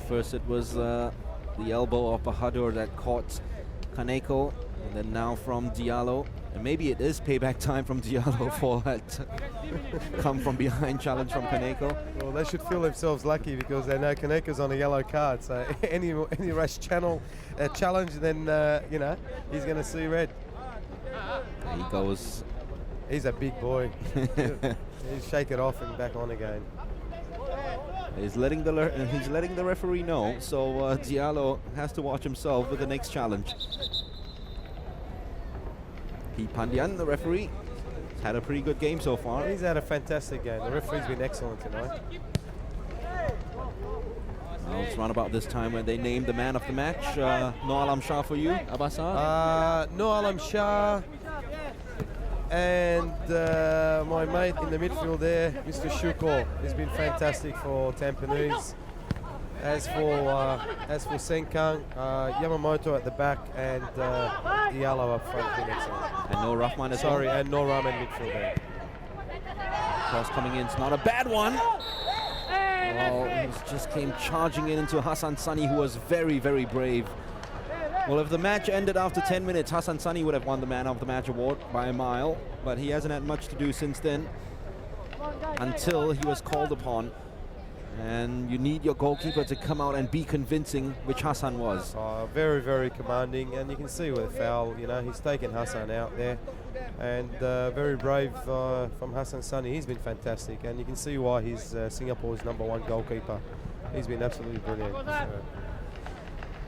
First it was the elbow of Bahadur that caught Kaneko, and then now from Diallo. And maybe it is payback time from Diallo for that come from behind challenge from Kaneko. Well, they should feel themselves lucky because they know Kaneko's on a yellow card. So any rash challenge, then you know, he's going to see red. There he goes. He's a big boy. He'll shake it off and back on again. He's letting the referee know. So Diallo has to watch himself with the next challenge. Pete Pandian, the referee, has had a pretty good game so far. He's had a fantastic game. The referee's been excellent tonight. Well, it's around about this time when they named the man of the match. No Alam Shah for you, Abasar? No Alam Shah and my mate in the midfield there, Mr. Shuko. He's been fantastic for Tampines. As for Senkang, Yamamoto at the back and Diallo up front, been excellent. And no Rahman as Sorry, well. and no Rahman midfield there. Cross coming in, it's not a bad one. Oh, he just came charging into Hassan Sani, who was very, very brave. Well, if the match ended after 10 minutes, Hassan Sani would have won the Man of the Match award by a mile, but he hasn't had much to do since then, until he was called upon. And you need your goalkeeper to come out and be convincing, which Hassan was. Very, very commanding, and you can see with the foul, you know, he's taken Hassan out there, and very brave from Hassan Sani. He's been fantastic, and you can see why he's Singapore's #1 goalkeeper. He's been absolutely brilliant.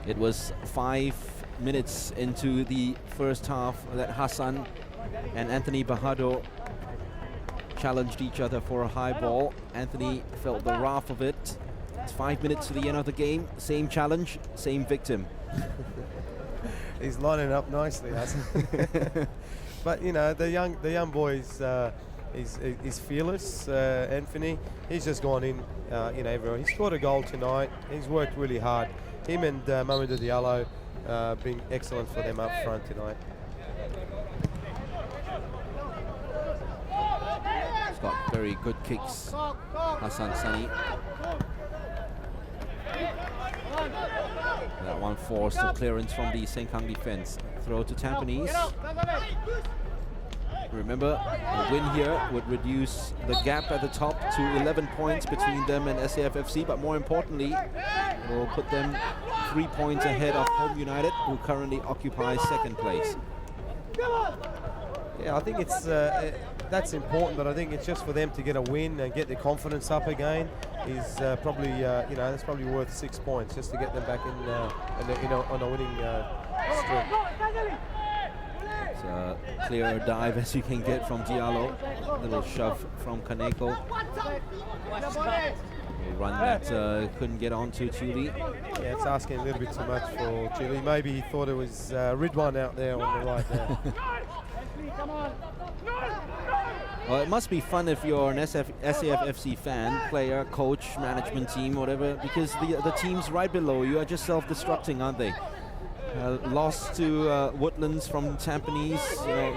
It was 5 minutes into the first half that Hassan and Anthony Bahadur challenged each other for a high ball. Anthony felt the wrath of it. It's 5 minutes to the end of the game. Same challenge, same victim. He's lining up nicely, Hassan. But you know, the young boy is fearless. Anthony, he's just gone in, everywhere. He scored a goal tonight. He's worked really hard. Him and Mamadou Diallo been excellent for them up front tonight. Got very good kicks, Hassan Sani. That one forced a clearance from the Senkang defense. Throw to Tampines. Remember, a win here would reduce the gap at the top to 11 points between them and SAFFC, but more importantly, it will put them 3 points ahead of Home United, who currently occupy second place. Yeah, I think it's that's important, but I think it's just for them to get a win and get their confidence up again is probably that's probably worth 6 points just to get them back on a winning streak. It's a clear dive as you can get from Diallo. A little shove from Kaneko. A run that couldn't get onto Chile. Yeah, it's asking a little bit too much for Chile. Maybe he thought it was Ridwan out there on the right there. Well, it must be fun if you're an SAFFC fan, player, coach, management team, whatever, because the teams right below you are just self-destructing, aren't they? Lost to Woodlands from Tampines,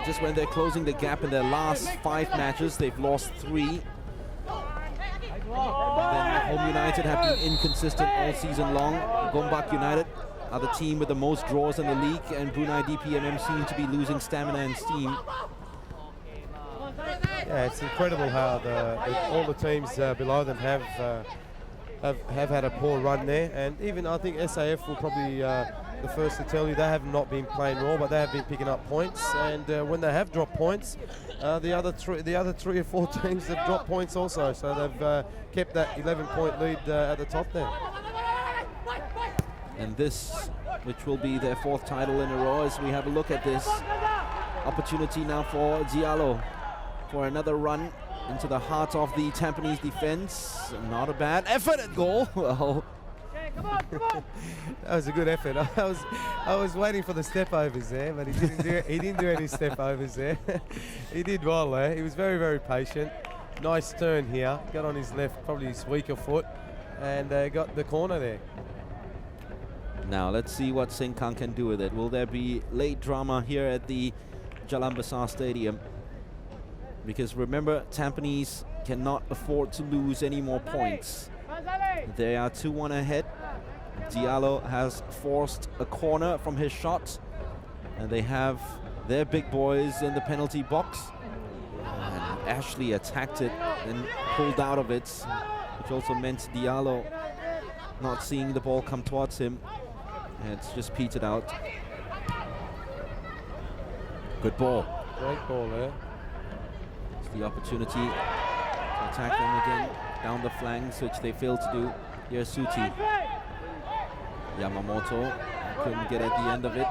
just when they're closing the gap in their last 5 matches, they've lost 3. Then Home United have been inconsistent all season long. Gombak United are the team with the most draws in the league, and Brunei DPMM seem to be losing stamina and steam. Yeah, it's incredible how all the teams below them have had a poor run there, and even I think SAF will probably the first to tell you they have not been playing well, but they have been picking up points, and when they have dropped points, the other 3 or 4 teams have dropped points also, so they've kept that 11-point lead at the top there. And this, which will be their 4th title in a row, as we have a look at this opportunity now for Diallo for another run into the heart of the Tampines defense. Not a bad effort at goal. Well, that was a good effort. I was waiting for the step overs there, but he didn't do any step overs there. He did well there. He was very, very patient. Nice turn here. Got on his left, probably his weaker foot, and got the corner there. now let's see what Senkang can do with it. Will there be late drama here at the Jalan Besar Stadium? Because remember, Tampines cannot afford to lose any more points. They are 2-1 ahead. Diallo has forced a corner from his shot, and they have their big boys in the penalty box. And Ashley attacked it and pulled out of it, which also meant Diallo not seeing the ball come towards him. And it's just petered out. Good ball. Great ball there. It's the opportunity to attack them again down the flanks, which they failed to do. Here's Suti. Yamamoto couldn't get at the end of it.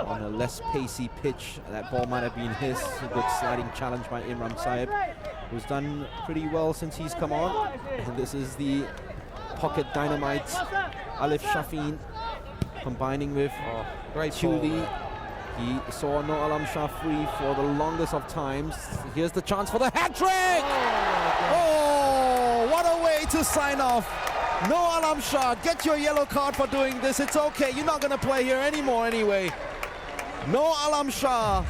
On a less pacey pitch, that ball might have been his. A good sliding challenge by Imran Saib, who's done pretty well since he's come on. And this is the pocket dynamite. Alif Shafin combining with Great Chuli. ball. He saw No Alam Shah free for the longest of times. Here's the chance for the hat-trick! Oh, what a way to sign off. No Alam Shah, get your yellow card for doing this. It's okay, you're not gonna play here anymore anyway. No Alam Shah.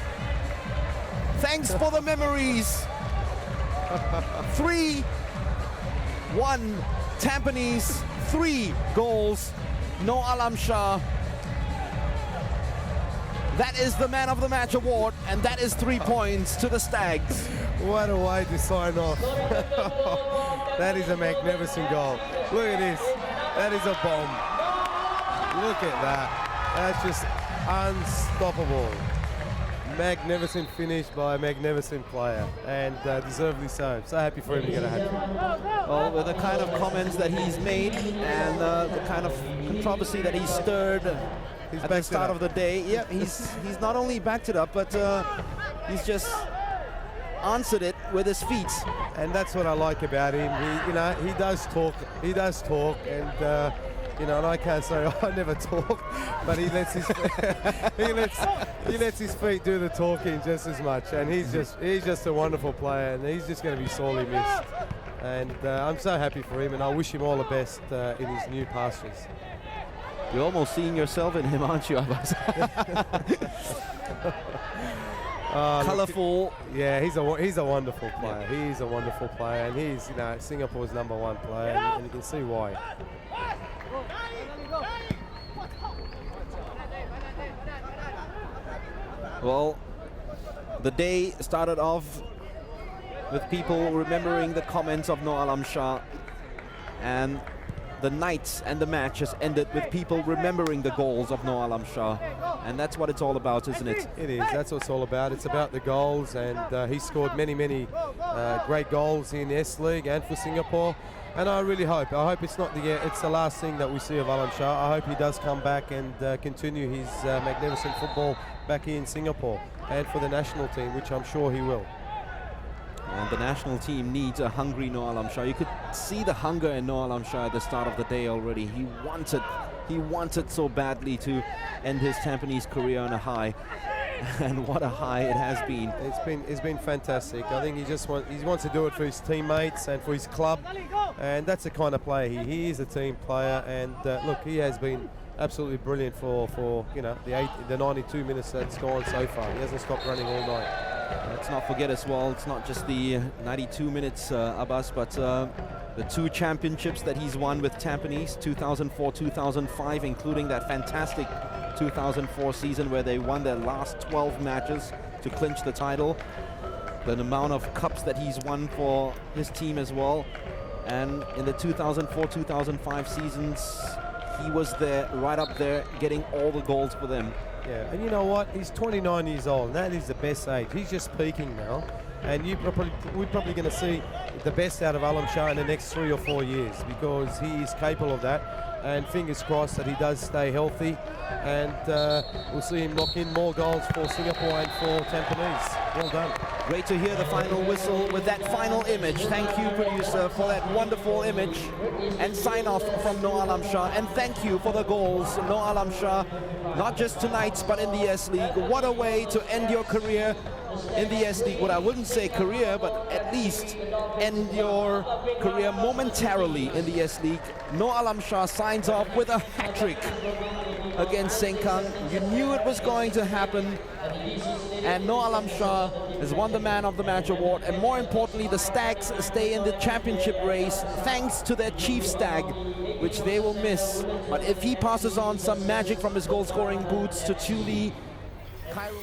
Thanks for the memories. 3-1 Tampines, 3 goals. No Alam Shah. That is the Man of the Match award, and that is 3 points to the Stags. What a way to sign off. That is a magnificent goal. Look at this. That is a bomb. Look at that. That's just unstoppable. Magnificent finish by a magnificent player, and deservedly so. So happy for him to get a hat-trick. Well, with the kind of comments that he's made and the kind of controversy that he stirred at the start of the day, yeah, he's not only backed it up, but he's just answered it with his feet. And that's what I like about him. He does talk. He does talk, and and I can't say I never talk, but he lets his he lets his feet do the talking just as much. And he's just a wonderful player, and he's just going to be sorely missed. And I'm so happy for him, and I wish him all the best in his new pastures. You're almost seeing yourself in him, aren't you, Abbas? Colourful. Yeah, he's a wonderful player. Yeah. He's a wonderful player, and he's Singapore's #1 player, and you can see why. Well, the day started off with people remembering the comments of No Alam Shah, and the night and the match has ended with people remembering the goals of No Alam Shah, and that's what it's all about, isn't it? It is. That's what it's all about. It's about the goals, and he scored many great goals in S-League and for Singapore. And I really hope it's not it's the last thing that we see of Alam Shah. I hope he does come back and continue his magnificent football back here in Singapore and for the national team, which I'm sure he will. And the national team needs a hungry No Alam Shah. You could see the hunger in No Alam Shah at the start of the day already. He wanted so badly to end his Tampines career on a high. And what a high it has been. It's been fantastic. I think he wants to do it for his teammates and for his club, and that's the kind of player he is. A team player, and look, he has been absolutely brilliant for the 92 minutes that's gone so far. He hasn't stopped running all night. Let's not forget as well, it's not just the 92 minutes, Abbas, but the 2 championships that he's won with Tampines, 2004-2005, including that fantastic 2004 season where they won their last 12 matches to clinch the title. The amount of cups that he's won for his team as well. And in the 2004-2005 seasons, he was there, right up there, getting all the goals for them. Yeah, and you know what? He's 29 years old, and that is the best age. He's just peaking now, and we're probably going to see the best out of Alam Shah in the next 3 or 4 years, because he is capable of that. And fingers crossed that he does stay healthy, and we'll see him knock in more goals for Singapore and for Tampines. Well done. Great to hear the final whistle with that final image. Thank you, producer, for that wonderful image and sign off from No Alam Shah. And thank you for the goals, No Alam Shah, not just tonight, but in the S-League. What a way to end your career in the S-League. Well, I wouldn't say career, but at least end your career momentarily in the S-League. No Alam Shah signs off with a hat-trick against Senkang. You knew it was going to happen, and No Alam Shah has won the the Man of the Match award, and more importantly, the Stags stay in the championship race thanks to their chief stag, which they will miss. But if he passes on some magic from his goal-scoring boots to Thule, Cairo